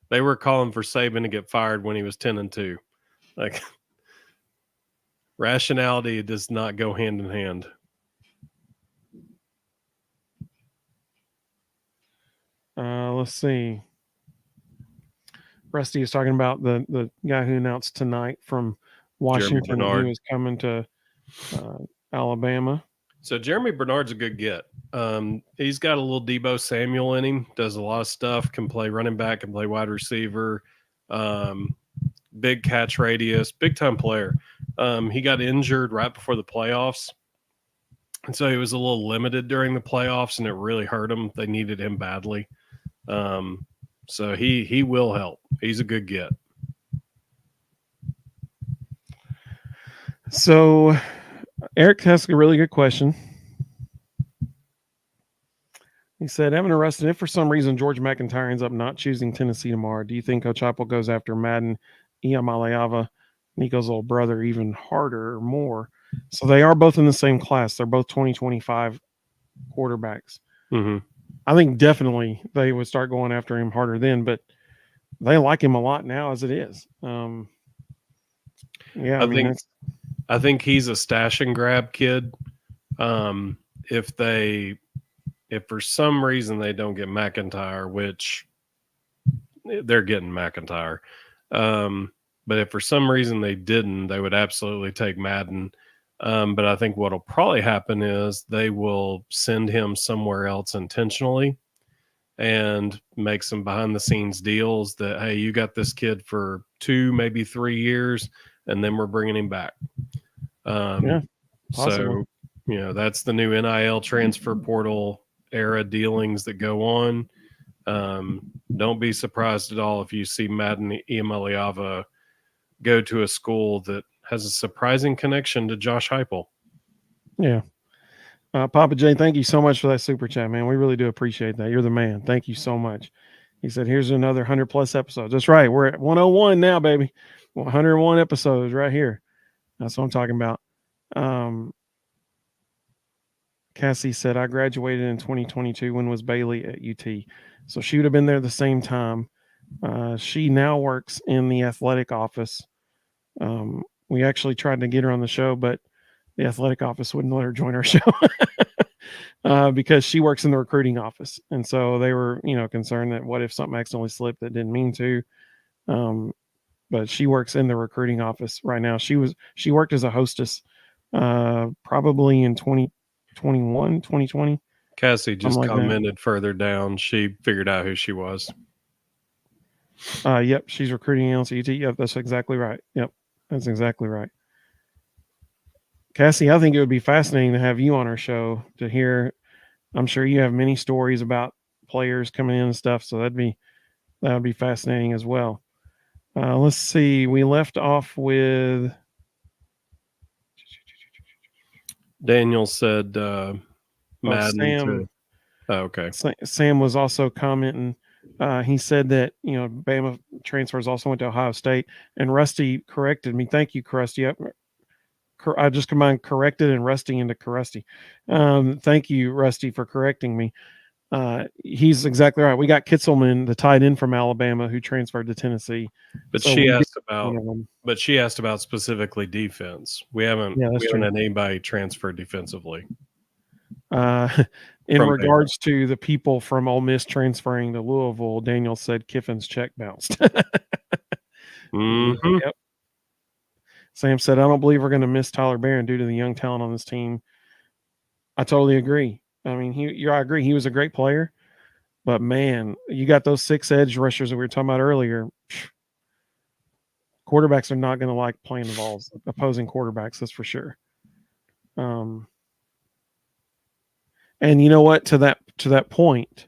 They were calling for Saban to get fired when he was 10-2. Like, rationality does not go hand in hand. Let's see. Rusty is talking about the guy who announced tonight from Washington who is coming to Alabama. So Jeremy Bernard's a good get. He's got a little Debo Samuel in him. Does a lot of stuff. Can play running back. Can play wide receiver. Um, big catch radius. Big time player. He got injured right before the playoffs, and so he was a little limited during the playoffs, and it really hurt him. They needed him badly. So he will help. He's a good get. So Eric has a really good question. He said, Evan or Rustin, if for some reason George McIntyre ends up not choosing Tennessee tomorrow, do you think Coach Heupel goes after Madden, Iamaleava, Nico's little brother, even harder or more? So they are both in the same class. They're both 2025 quarterbacks. Mm-hmm. I think definitely they would start going after him harder then, but they like him a lot now as it is. Yeah, I think he's a stash and grab kid. If for some reason they don't get McIntyre, which they're getting McIntyre, but if for some reason they didn't, they would absolutely take Madden. But I think what'll probably happen is they will send him somewhere else intentionally and make some behind the scenes deals that, hey, you got this kid for 2, maybe 3 years, and then we're bringing him back. yeah, so, that's the new NIL transfer portal era dealings that go on. Don't be surprised at all if you see Madden Iamaleava go to a school that has a surprising connection to Josh Heupel. Yeah. Papa J, thank you so much for that super chat, man. We really do appreciate that. You're the man. Thank you so much. He said, here's another 100+ episodes. That's right. We're at 101 now, baby. 101 episodes right here. That's what I'm talking about. Cassie said, I graduated in 2022. When was Bailey at UT? So she would have been there the same time. She now works in the athletic office. We actually tried to get her on the show, but the athletic office wouldn't let her join our show because she works in the recruiting office. And so they were, concerned that what if something accidentally slipped that didn't mean to. But she works in the recruiting office right now. She worked as a hostess probably in 2021, 2020. Cassie just commented further down. She figured out who she was. Yep, she's recruiting analyst at UT. Yep, that's exactly right. Yep, that's exactly right. Cassie, I think it would be fascinating to have you on our show to hear. I'm sure you have many stories about players coming in and stuff, so that would be fascinating as well. Let's see. We left off with Daniel said Madden. Sam. Okay. Sam was also commenting. He said that Bama transfers also went to Ohio State, and Rusty corrected me. Thank you, Rusty. I just combined corrected and Rusty into Rusty. Thank you, Rusty, for correcting me. He's exactly right. We got Kitzelman, the tight end from Alabama, who transferred to Tennessee. But so she asked about specifically defense. We haven't had anybody transfer defensively. In regards to the people from Ole Miss transferring to Louisville, Daniel said Kiffin's check bounced. Mm-hmm. Yep. Sam said, I don't believe we're going to miss Tyler Barron due to the young talent on this team. I totally agree. I mean, I agree. He was a great player, but man, you got those 6 edge rushers that we were talking about earlier. Quarterbacks are not going to like playing the Vols, opposing quarterbacks. That's for sure. And you know what? To that point,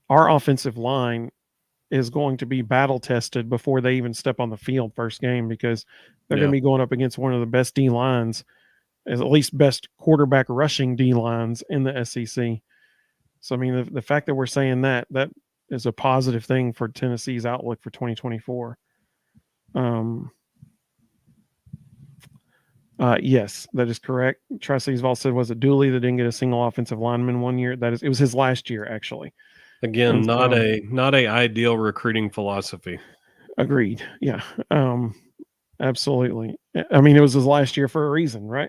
our offensive line is going to be battle tested before they even step on the field first game, because they're going to be going up against one of the best D lines, at least best quarterback rushing D lines in the SEC. So, I mean, the fact that we're saying that is a positive thing for Tennessee's outlook for 2024. Yes, that is correct. Trustees Vol said, was it Dooley that didn't get a single offensive lineman one year? It was his last year, actually. Again, not a ideal recruiting philosophy. Agreed. Yeah. Absolutely. I mean, it was his last year for a reason, right?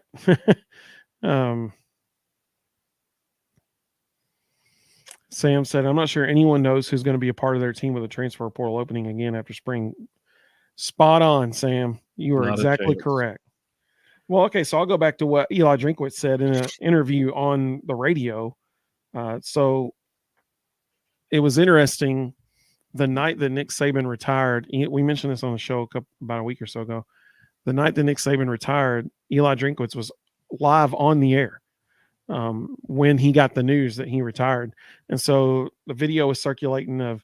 Sam said, I'm not sure anyone knows who's going to be a part of their team with a transfer portal opening again after spring. Spot on, Sam. You are exactly correct. Well, okay, so I'll go back to what Eli Drinkwitz said in an interview on the radio. So it was interesting. The night that Nick Saban retired, we mentioned this on the show about a week or so ago. The night that Nick Saban retired, Eli Drinkwitz was live on the air when he got the news that he retired, and so the video was circulating of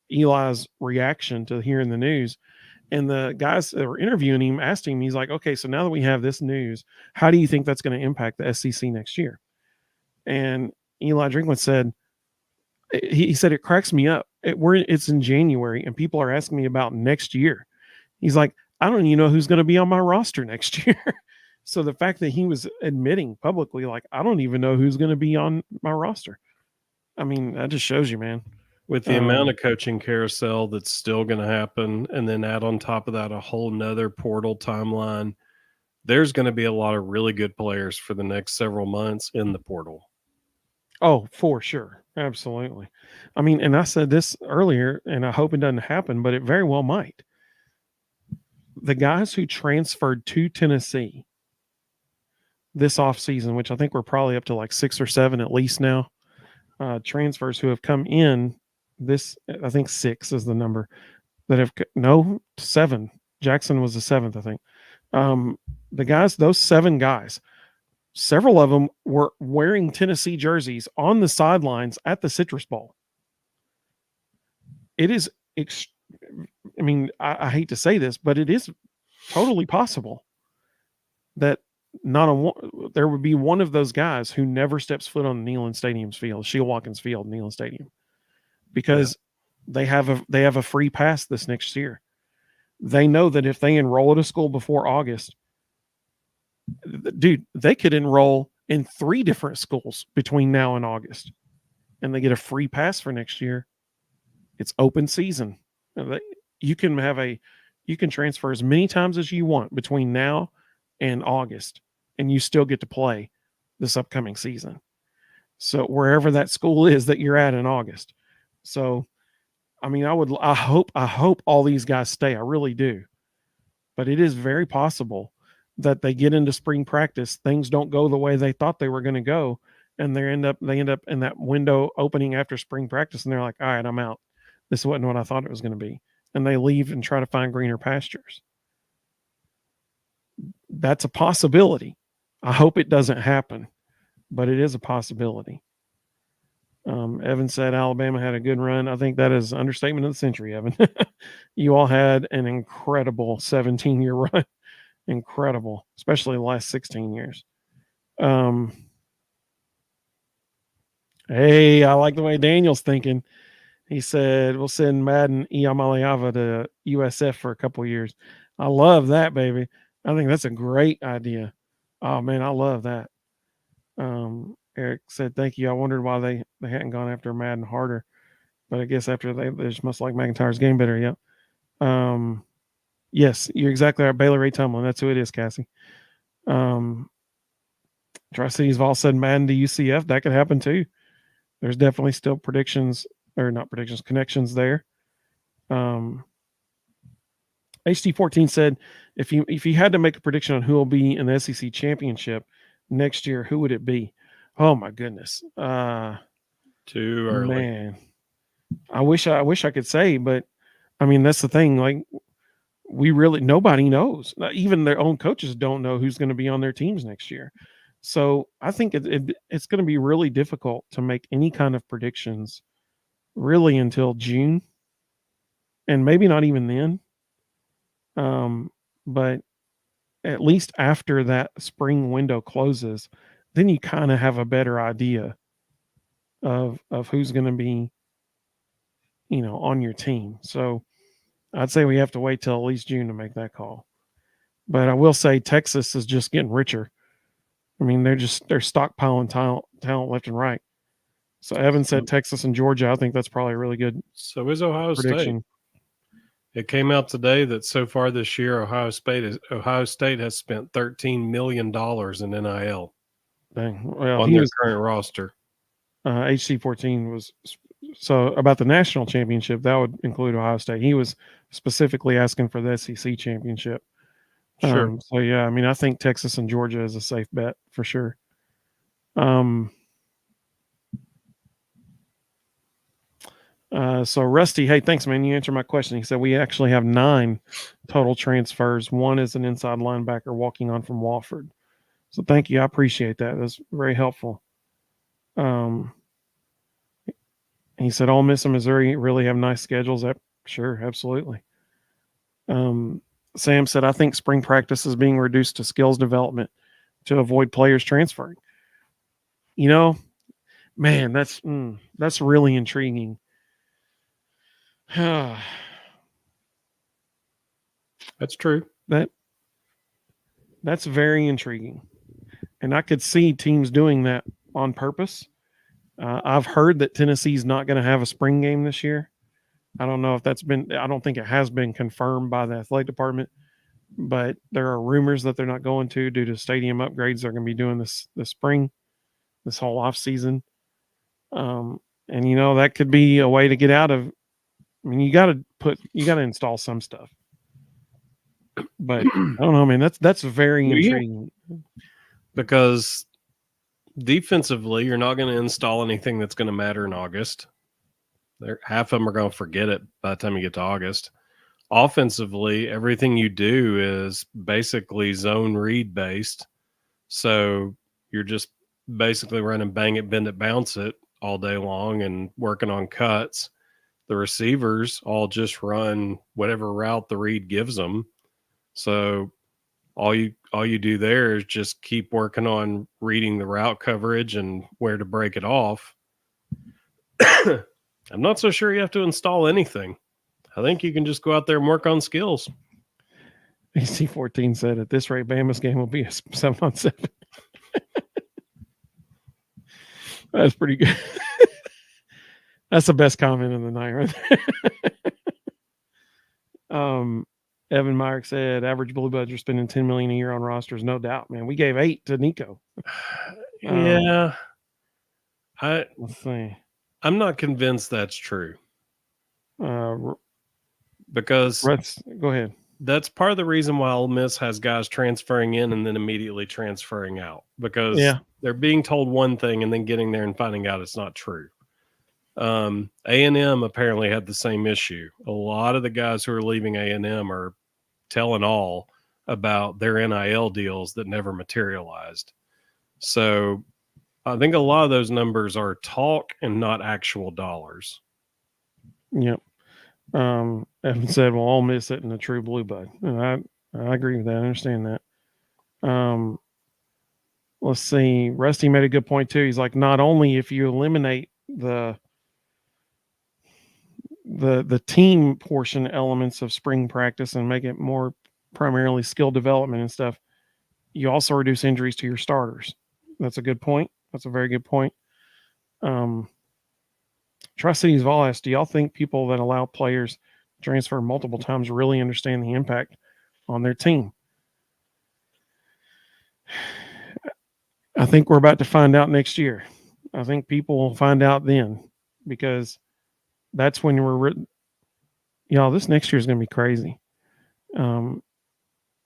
Eli's reaction to hearing the news. And the guys that were interviewing him asked him, he's like, okay, so now that we have this news, how do you think that's going to impact the SEC next year? And Eli Drinkwitz said, he said, it cracks me up. It's in January and people are asking me about next year. He's like, I don't even know who's going to be on my roster next year. So the fact that he was admitting publicly, like, I don't even know who's going to be on my roster. I mean, that just shows you, man. With the amount of coaching carousel that's still going to happen, and then add on top of that a whole nother portal timeline, there's going to be a lot of really good players for the next several months in the portal. Oh, for sure. Absolutely. I mean, and I said this earlier, and I hope it doesn't happen, but it very well might. The guys who transferred to Tennessee this offseason, which I think we're probably up to like 6 or 7 at least now, transfers who have come in this, I think 6 is the number that have, no, 7. Jackson was the 7th, I think. The guys, those 7 guys, several of them were wearing Tennessee jerseys on the sidelines at the Citrus Bowl. It is, I mean, I hate to say this, but it is totally possible that there would be one of those guys who never steps foot on Neyland Stadium's field, Sheila Watkins Field, Neyland Stadium, because they have a free pass this next year. They know that if they enroll at a school before August, dude, they could enroll in 3 different schools between now and August, and they get a free pass for next year. It's open season. You can transfer as many times as you want between now and August, and you still get to play this upcoming season. So wherever that school is that you're at in August. So, I mean, I hope all these guys stay. I really do. But it is very possible that they get into spring practice, things don't go the way they thought they were going to go, and they end up in that window opening after spring practice, and they're like, all right, I'm out. This wasn't what I thought it was going to be. And they leave and try to find greener pastures. That's a possibility. I hope it doesn't happen, but it is a possibility. Evan said Alabama had a good run. I think that is an understatement of the century, Evan. You all had an incredible 17-year run. Incredible, especially the last 16 years. Hey, I like the way Daniel's thinking. He said, we'll send Madden Iamaleava to USF for a couple of years. I love that, baby. I think that's a great idea. Oh, man, I love that. Eric said, thank you. I wondered why they hadn't gone after Madden harder. But I guess after they just must like McIntyre's game better. Yep. Yes, you're exactly right. Baylor Ray Tumlin. That's who it is, Cassie. Tri-Cities Vol said Madden to UCF. That could happen too. There's definitely still connections there. HT14 said, if you had to make a prediction on who will be in the SEC championship next year, who would it be? Oh my goodness. Too early. Man. I wish I could say, but I mean, that's the thing. Like, nobody knows. Even their own coaches don't know who's going to be on their teams next year. So I think it's going to be really difficult to make any kind of predictions really until June, and maybe not even then. But at least after that spring window closes, then you kind of have a better idea of who's going to be, on your team. So I'd say we have to wait till at least June to make that call. But I will say Texas is just getting richer. I mean, they're stockpiling talent left and right. So Evan said Texas and Georgia. I think that's probably a really good. So is Ohio prediction. State. It came out today that so far this year, Ohio State has spent $13 million in NIL. Dang. Well, on their current roster. HC14 was so about the national championship. That would include Ohio State. He was specifically asking for the SEC championship. Sure. So yeah, I mean, I think Texas and Georgia is a safe bet for sure. Um, so Rusty, hey, thanks, man. You answered my question. He said we actually have 9 total transfers. One is an inside linebacker walking on from Wofford. So thank you. I appreciate that. That's very helpful. Um, he said Ole Miss and Missouri really have nice schedules. Sure, absolutely. Sam said I think spring practice is being reduced to skills development to avoid players transferring. You know, man, that's really intriguing. that That's true. that's very intriguing, and I could see teams doing that on purpose. I've heard that Tennessee's not going to have a spring game this year. I don't know if that's been. I don't think it has been confirmed by the athletic department, but there are rumors that they're not going to due to stadium upgrades they're going to be doing this spring, this whole off season. And that could be a way to get out of. I mean, you got to install some stuff, but I don't know, man. That's very intriguing. Because defensively, you're not going to install anything that's going to matter in August. Half of them are going to forget it by the time you get to August. Offensively, everything you do is basically zone read based. So you're just basically running bang it, bend it, bounce it all day long and working on cuts. The receivers all just run whatever route the read gives them. So all you do there is just keep working on reading the route coverage and where to break it off. I'm not so sure you have to install anything. I think you can just go out there and work on skills. AC14 said at this rate, Bama's game will be a 7-on-7. That's pretty good. That's the best comment of the night, right there. Evan Myrick said, average Blue Buds are spending $10 million a year on rosters. No doubt, man. We gave 8 to Nico. Yeah. Let's see. I'm not convinced that's true. Because go ahead. That's part of the reason why Ole Miss has guys transferring in and then immediately transferring out, because they're being told one thing and then getting there and finding out it's not true. A&M apparently had the same issue. A lot of the guys who are leaving A&M are telling all about their NIL deals that never materialized. So I think a lot of those numbers are talk and not actual dollars. Yep. Evan said, well, Ole Miss isn't a true Blue Bud. And I agree with that. I understand that. Let's see. Rusty made a good point too. He's like, not only if you eliminate the team portion elements of spring practice and make it more primarily skill development and stuff, you also reduce injuries to your starters. That's a good point. That's a very good point. Tri-Cities Vol asked, do y'all think people that allow players to transfer multiple times really understand the impact on their team? I think we're about to find out next year. I think people will find out then, because that's when this next year is going to be crazy.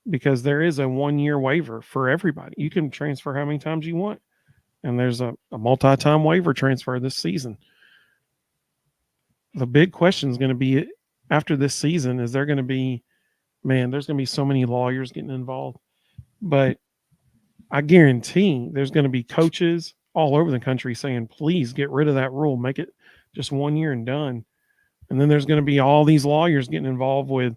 Because there is a 1-year waiver for everybody. You can transfer how many times you want. And there's a multi-time waiver transfer this season. The big question is going to be, after this season, is there going to be, there's going to be so many lawyers getting involved. But I guarantee there's going to be coaches all over the country saying, please get rid of that rule. Make it just 1 year and done. And then there's going to be all these lawyers getting involved with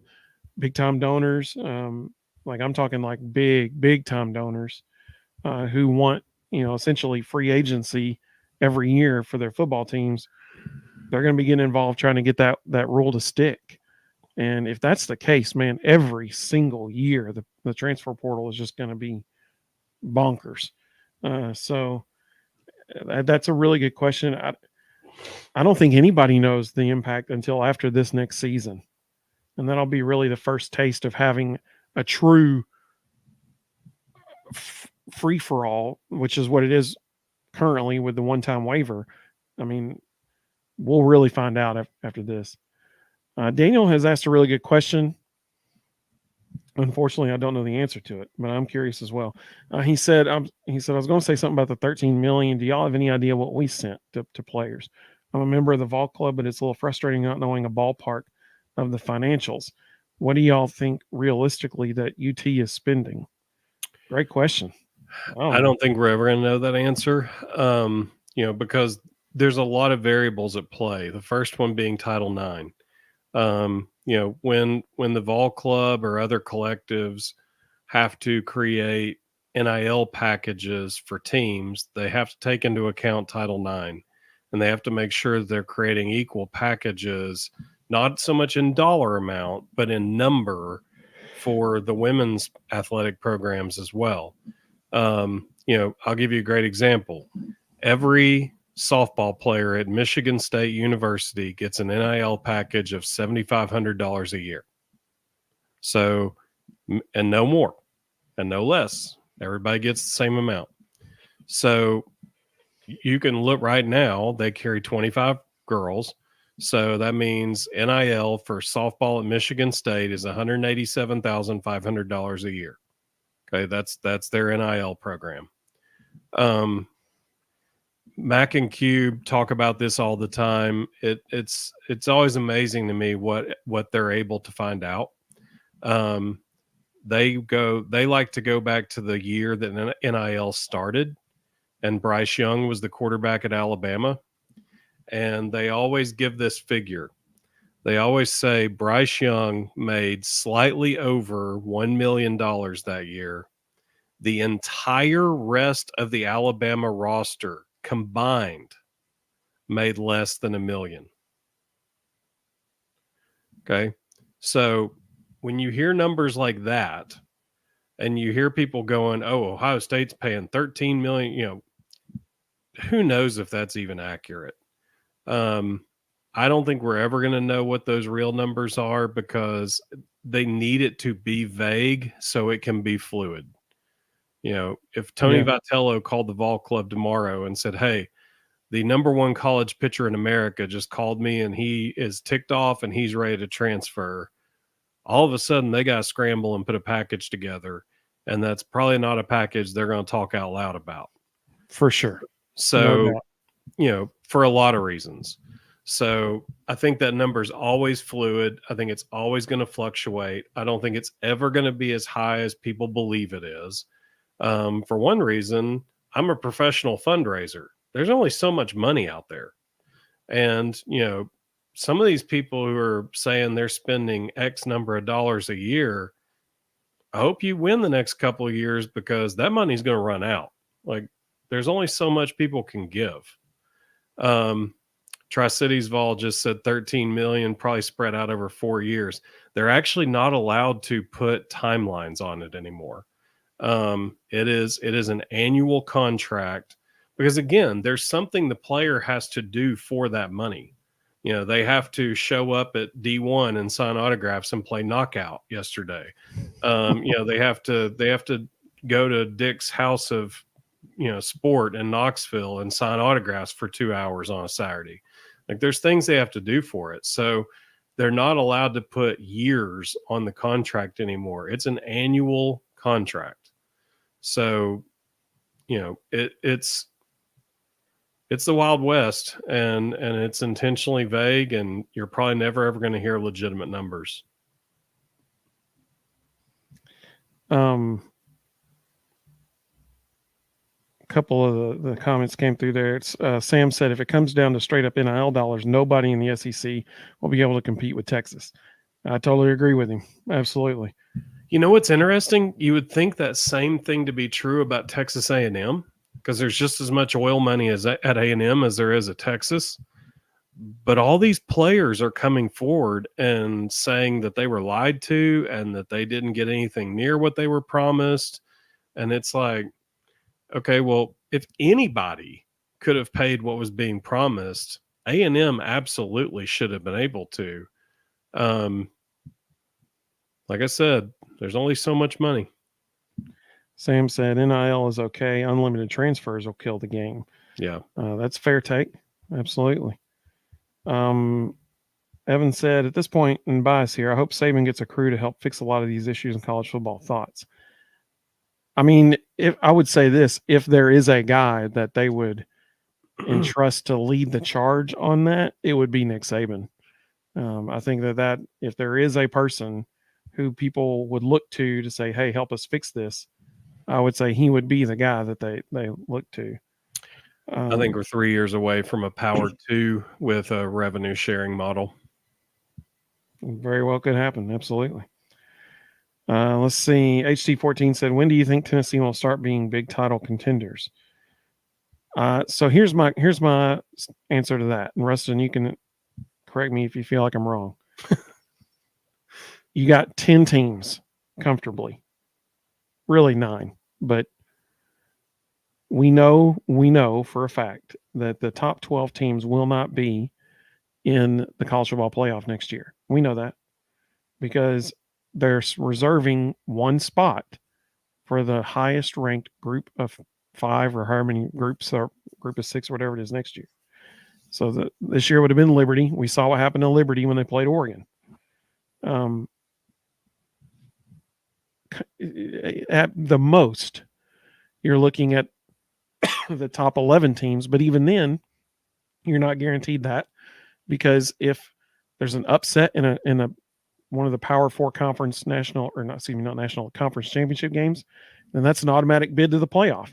big time donors. Like I'm talking like big time donors who want, essentially free agency every year for their football teams. They're going to be getting involved trying to get that rule to stick. And if that's the case, man, every single year, the transfer portal is just going to be bonkers. So that's a really good question. I don't think anybody knows the impact until after this next season. And that'll be really the first taste of having a true free for all, which is what it is currently with the one-time waiver. I mean, we'll really find out after this. Daniel has asked a really good question. Unfortunately, I don't know the answer to it, but I'm curious as well. He said, he said, I was going to say something about the 13 million. Do y'all have any idea what we sent to players? I'm a member of the Vol Club, but it's a little frustrating not knowing a ballpark of the financials. What do y'all think realistically that UT is spending? Great question. I don't think we're ever going to know that answer, because there's a lot of variables at play. The first one being Title IX. When the Vol Club or other collectives have to create NIL packages for teams, they have to take into account Title IX, and they have to make sure that they're creating equal packages, not so much in dollar amount, but in number for the women's athletic programs as well. I'll give you a great example. Every softball player at Michigan State University gets an NIL package of $7,500 a year. So, and no more and no less. Everybody gets the same amount. So you can look right now, they carry 25 girls. So that means NIL for softball at Michigan State is $187,500 a year. Okay, that's their NIL program. Mac and Cube talk about this all the time. It's always amazing to me what they're able to find out. They like to go back to the year that NIL started, and Bryce Young was the quarterback at Alabama, and they always give this figure. They always say Bryce Young made slightly over $1 million that year. The entire rest of the Alabama roster combined made less than $1 million. Okay. So when you hear numbers like that, and you hear people going, "Oh, Ohio State's paying 13 million," who knows if that's even accurate. I don't think we're ever going to know what those real numbers are, because they need it to be vague so it can be fluid. If Tony Vitello called the Vol Club tomorrow and said, "Hey, the number one college pitcher in America just called me and he is ticked off and he's ready to transfer," all of a sudden they got to scramble and put a package together. And that's probably not a package they're going to talk out loud about. For sure. So, for a lot of reasons. So I think that number is always fluid. I think it's always going to fluctuate. I don't think it's ever going to be as high as people believe it is. For one reason, I'm a professional fundraiser. There's only so much money out there. And, some of these people who are saying they're spending X number of dollars a year, I hope you win the next couple of years, because that money's going to run out. Like, there's only so much people can give. Tri-Cities Vol just said 13 million, probably spread out over 4 years. They're actually not allowed to put timelines on it anymore. It is an annual contract, because again, there's something the player has to do for that money. They have to show up at D1 and sign autographs and play knockout yesterday. They have to go to Dick's House of, Sport in Knoxville and sign autographs for 2 hours on a Saturday. Like, there's things they have to do for it. So they're not allowed to put years on the contract anymore. It's an annual contract. So, it's the Wild West, and it's intentionally vague, and you're probably never ever going to hear legitimate numbers. A couple of the comments came through there. It's Sam said, if it comes down to straight up NIL dollars, nobody in the SEC will be able to compete with Texas. I totally agree with him. Absolutely. You know what's interesting? You would think that same thing to be true about Texas A&M, because there's just as much oil money as at A&M as there is at Texas. But all these players are coming forward and saying that they were lied to and that they didn't get anything near what they were promised. And it's like, okay, well, if anybody could have paid what was being promised, A&M absolutely should have been able to. Like I said, there's only so much money. Sam said NIL is okay. Unlimited transfers will kill the game. Yeah. That's a fair take. Absolutely. Evan said, at this point in bias here, I hope Saban gets a crew to help fix a lot of these issues in college football. Thoughts? I mean, if I would say this, if there is a guy that they would entrust to lead the charge on that, it would be Nick Saban. I think that if there is a person who people would look to say, "Hey, help us fix this," I would say he would be the guy that they look to. I think we're 3 years away from a Power 2 with a revenue sharing model. Very well could happen. Absolutely. Let's see. HT14 said, "When do you think Tennessee will start being big title contenders?" So here's my answer to that. And Rustin, you can correct me if you feel like I'm wrong. You got 10 teams comfortably, really 9, but we know for a fact that the top 12 teams will not be in the college football playoff next year. We know that because they're reserving one spot for the highest ranked group of 5 or however many groups or group of 6 or whatever it is next year. So this year would have been Liberty. We saw what happened to Liberty when they played Oregon. At the most, you're looking at the top 11 teams, but even then, you're not guaranteed that, because if there's an upset in a one of the Power 4 conference national, or not, excuse me, not national, conference championship games, then that's an automatic bid to the playoff.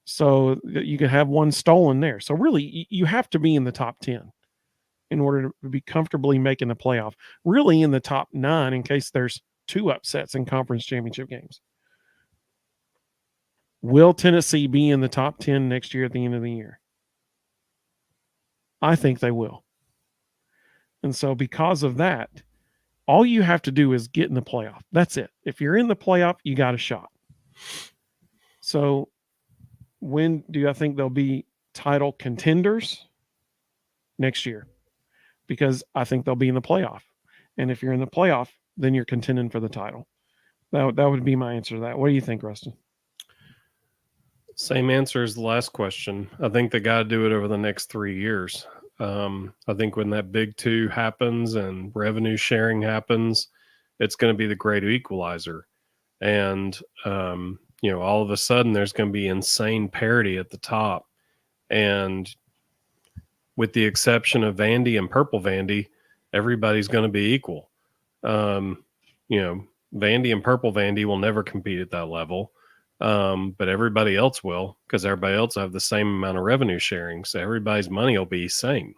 So you could have one stolen there. So really, you have to be in the top 10 in order to be comfortably making the playoff. Really in the top 9 in case there's 2 upsets in conference championship games. Will Tennessee be in the top 10 next year at the end of the year? I think they will. And so because of that, all you have to do is get in the playoff. That's it. If you're in the playoff, you got a shot. So when do I think they'll be title contenders? Next year. Because I think they'll be in the playoff. And if you're in the playoff, then you're contending for the title. That would be my answer to that. What do you think, Rustin? Same answer as the last question. I think they got to do it over the next 3 years. I think when that big 2 happens and revenue sharing happens, it's going to be the great equalizer. And, all of a sudden there's going to be insane parity at the top. And with the exception of Vandy and Purple Vandy, everybody's going to be equal. Vandy and Purple Vandy will never compete at that level. But everybody else will, because everybody else will have the same amount of revenue sharing. So everybody's money will be same.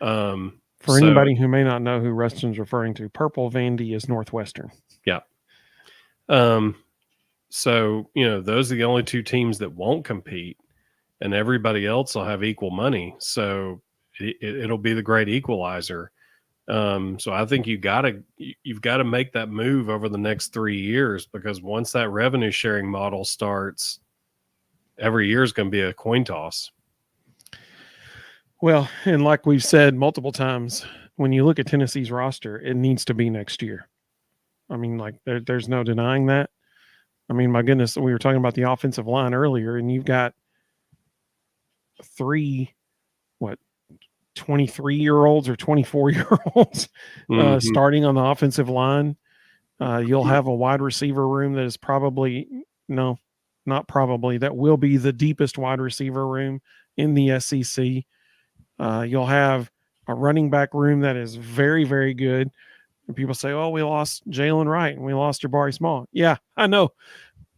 For anybody who may not know who Rustin's referring to, Purple Vandy is Northwestern. Yeah. So, those are the only 2 teams that won't compete, and everybody else will have equal money. So it'll be the great equalizer. So I think you've got to make that move over the next 3 years, because once that revenue sharing model starts, every year is going to be a coin toss. Well, and like we've said multiple times, when you look at Tennessee's roster, it needs to be next year. I mean, like there's no denying that. I mean, my goodness, we were talking about the offensive line earlier, and you've got 3, 23-year-olds or 24-year-olds starting on the offensive line. You'll have a wide receiver room that is that will be the deepest wide receiver room in the SEC. You'll have a running back room that is very, very good. And people say, "Oh, we lost Jalen Wright and we lost Jabari Small." Yeah, I know,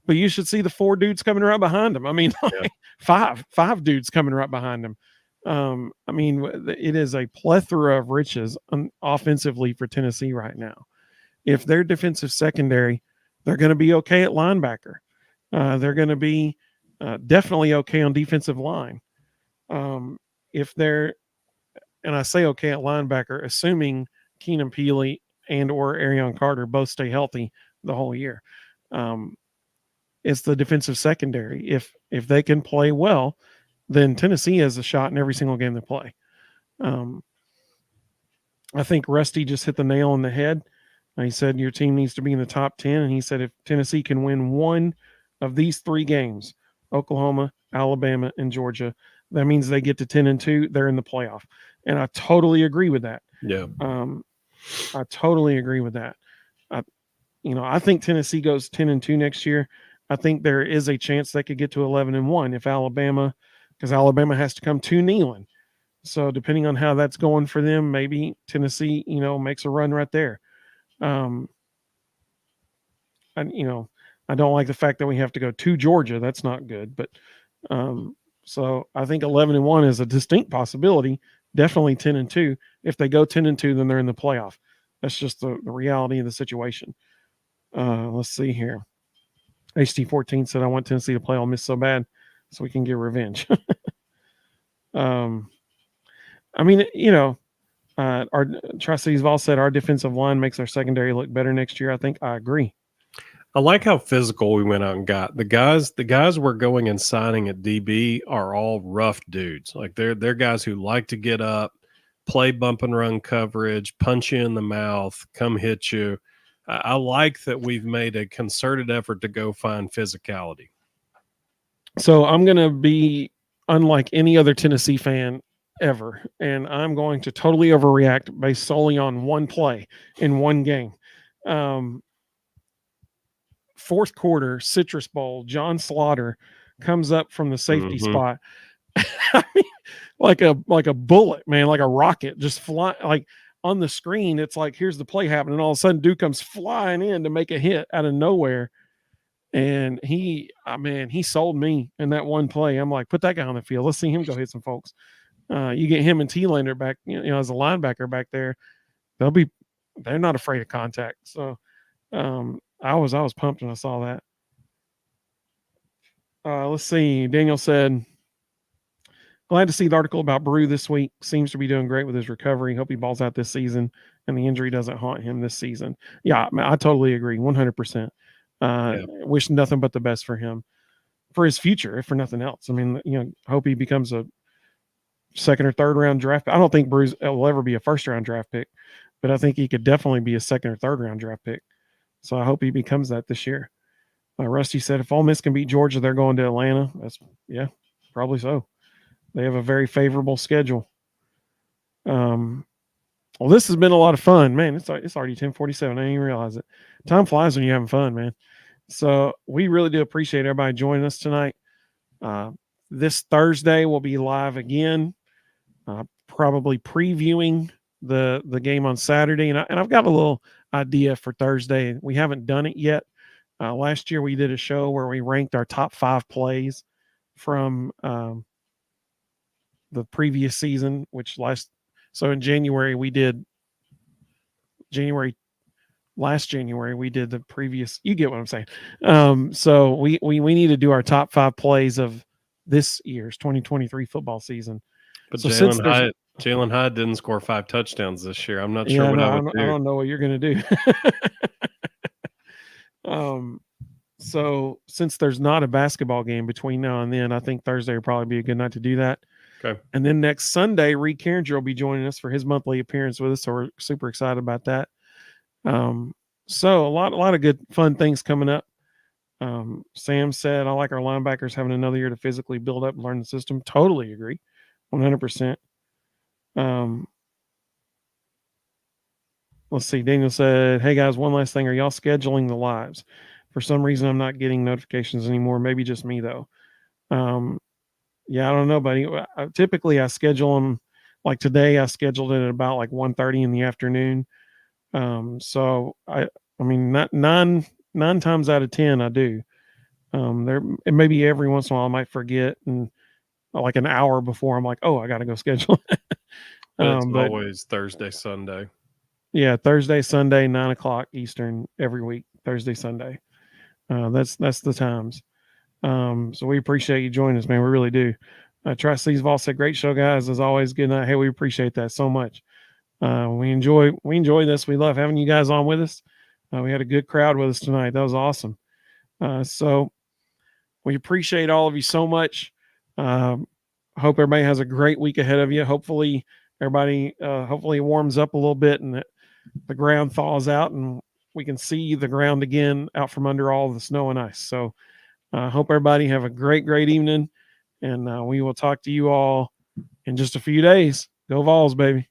but you should see the 4 dudes coming right behind him. I mean, five dudes coming right behind him. I mean, it is a plethora of riches offensively for Tennessee right now. If their defensive secondary, they're going to be okay at linebacker. They're going to be definitely okay on defensive line. If they're, and I say okay at linebacker, assuming Keenan Peely and or Arion Carter both stay healthy the whole year. It's the defensive secondary. If they can play well, then Tennessee has a shot in every single game they play. I think Rusty just hit the nail on the head. He said your team needs to be in the top 10, and he said if Tennessee can win one of these 3 games, Oklahoma, Alabama, and Georgia, that means they get to 10-2. They're in the playoff, and I totally agree with that. Yeah. I totally agree with that. I, I think Tennessee goes 10-2 next year. I think there is a chance they could get to 11-1 if Alabama, because Alabama has to come to Neyland. So depending on how that's going for them, maybe Tennessee, makes a run right there. And I don't like the fact that we have to go to Georgia. That's not good. But so I think 11-1 is a distinct possibility. Definitely 10-2. If they go 10-2, then they're in the playoff. That's just the reality of the situation. Let's see here. HT14 said, I want Tennessee to play Ole Miss so bad so we can get revenge. I mean, our Tri-Cities Vols said our defensive line makes our secondary look better next year. I think I agree. I like how physical we went out and got the guys. The guys we're going and signing at DB are all rough dudes. Like they're guys who like to get up, play bump and run coverage, punch you in the mouth, come hit you. I like that we've made a concerted effort to go find physicality. So I'm going to be unlike any other Tennessee fan ever, and I'm going to totally overreact based solely on one play in one game. Fourth quarter, Citrus Bowl, John Slaughter comes up from the safety spot. I mean, like a bullet, man, like a rocket, just fly like on the screen. It's like, here's the play happening. And all of a sudden, dude comes flying in to make a hit out of nowhere. And he sold me in that one play. I'm like, put that guy on the field. Let's see him go hit some folks. You get him and T-Lander back, as a linebacker back there, they're not afraid of contact. So I was pumped when I saw that. Let's see. Daniel said, glad to see the article about Brew this week. Seems to be doing great with his recovery. Hope he balls out this season and the injury doesn't haunt him this season. Yeah, I totally agree. 100%. Wish nothing but the best for him, for his future, if for nothing else. I mean, hope he becomes a second or third round draft. I don't think Bruce will ever be a first round draft pick, but I think he could definitely be a second or third round draft pick. So I hope he becomes that this year. Rusty said, if Ole Miss can beat Georgia, they're going to Atlanta. Yeah, probably so. They have a very favorable schedule. Well, this has been a lot of fun, man. It's already 10:47. I didn't even realize it. Time flies when you're having fun, man. So we really do appreciate everybody joining us tonight. This Thursday we'll be live again, probably previewing the game on Saturday. And I've got a little idea for Thursday. We haven't done it yet. Last year we did a show where we ranked our top 5 plays from the previous season, so in January we did last January we did the previous, you get what I'm saying. So we need to do our top 5 plays of this year's 2023 football season. But so Jalen Hyde didn't score 5 touchdowns this year. I'm not sure what I would do. I don't know what you're going to do. So since there's not a basketball game between now and then, I think Thursday will probably be a good night to do that. Okay. And then next Sunday, Reed Carringer will be joining us for his monthly appearance with us. So we're super excited about that. So a lot of good, fun things coming up. Sam said, I like our linebackers having another year to physically build up and learn the system. Totally agree. 100%. Let's see. Daniel said, hey guys, one last thing. Are y'all scheduling the lives? For some reason, I'm not getting notifications anymore. Maybe just me though. Yeah, I don't know, buddy. Typically I schedule them like today. I scheduled it at about like 1:30 in the afternoon. So I mean, not nine times out of 10, I do. It maybe every once in a while I might forget, and like an hour before I'm like, oh, I got to go schedule. But it's always Thursday, Sunday. Yeah, Thursday, Sunday, 9:00 Eastern every week. Thursday, Sunday. That's the times. So we appreciate you joining us, man. We really do. Tri-Cities Vols said, great show, guys. As always, good night. Hey, we appreciate that so much. We enjoy this. We love having you guys on with us. We had a good crowd with us tonight. That was awesome. So we appreciate all of you so much. Hope everybody has a great week ahead of you. Hopefully everybody, hopefully it warms up a little bit and the ground thaws out and we can see the ground again out from under all the snow and ice. So hope everybody have a great evening, and we will talk to you all in just a few days. Go Vols, baby.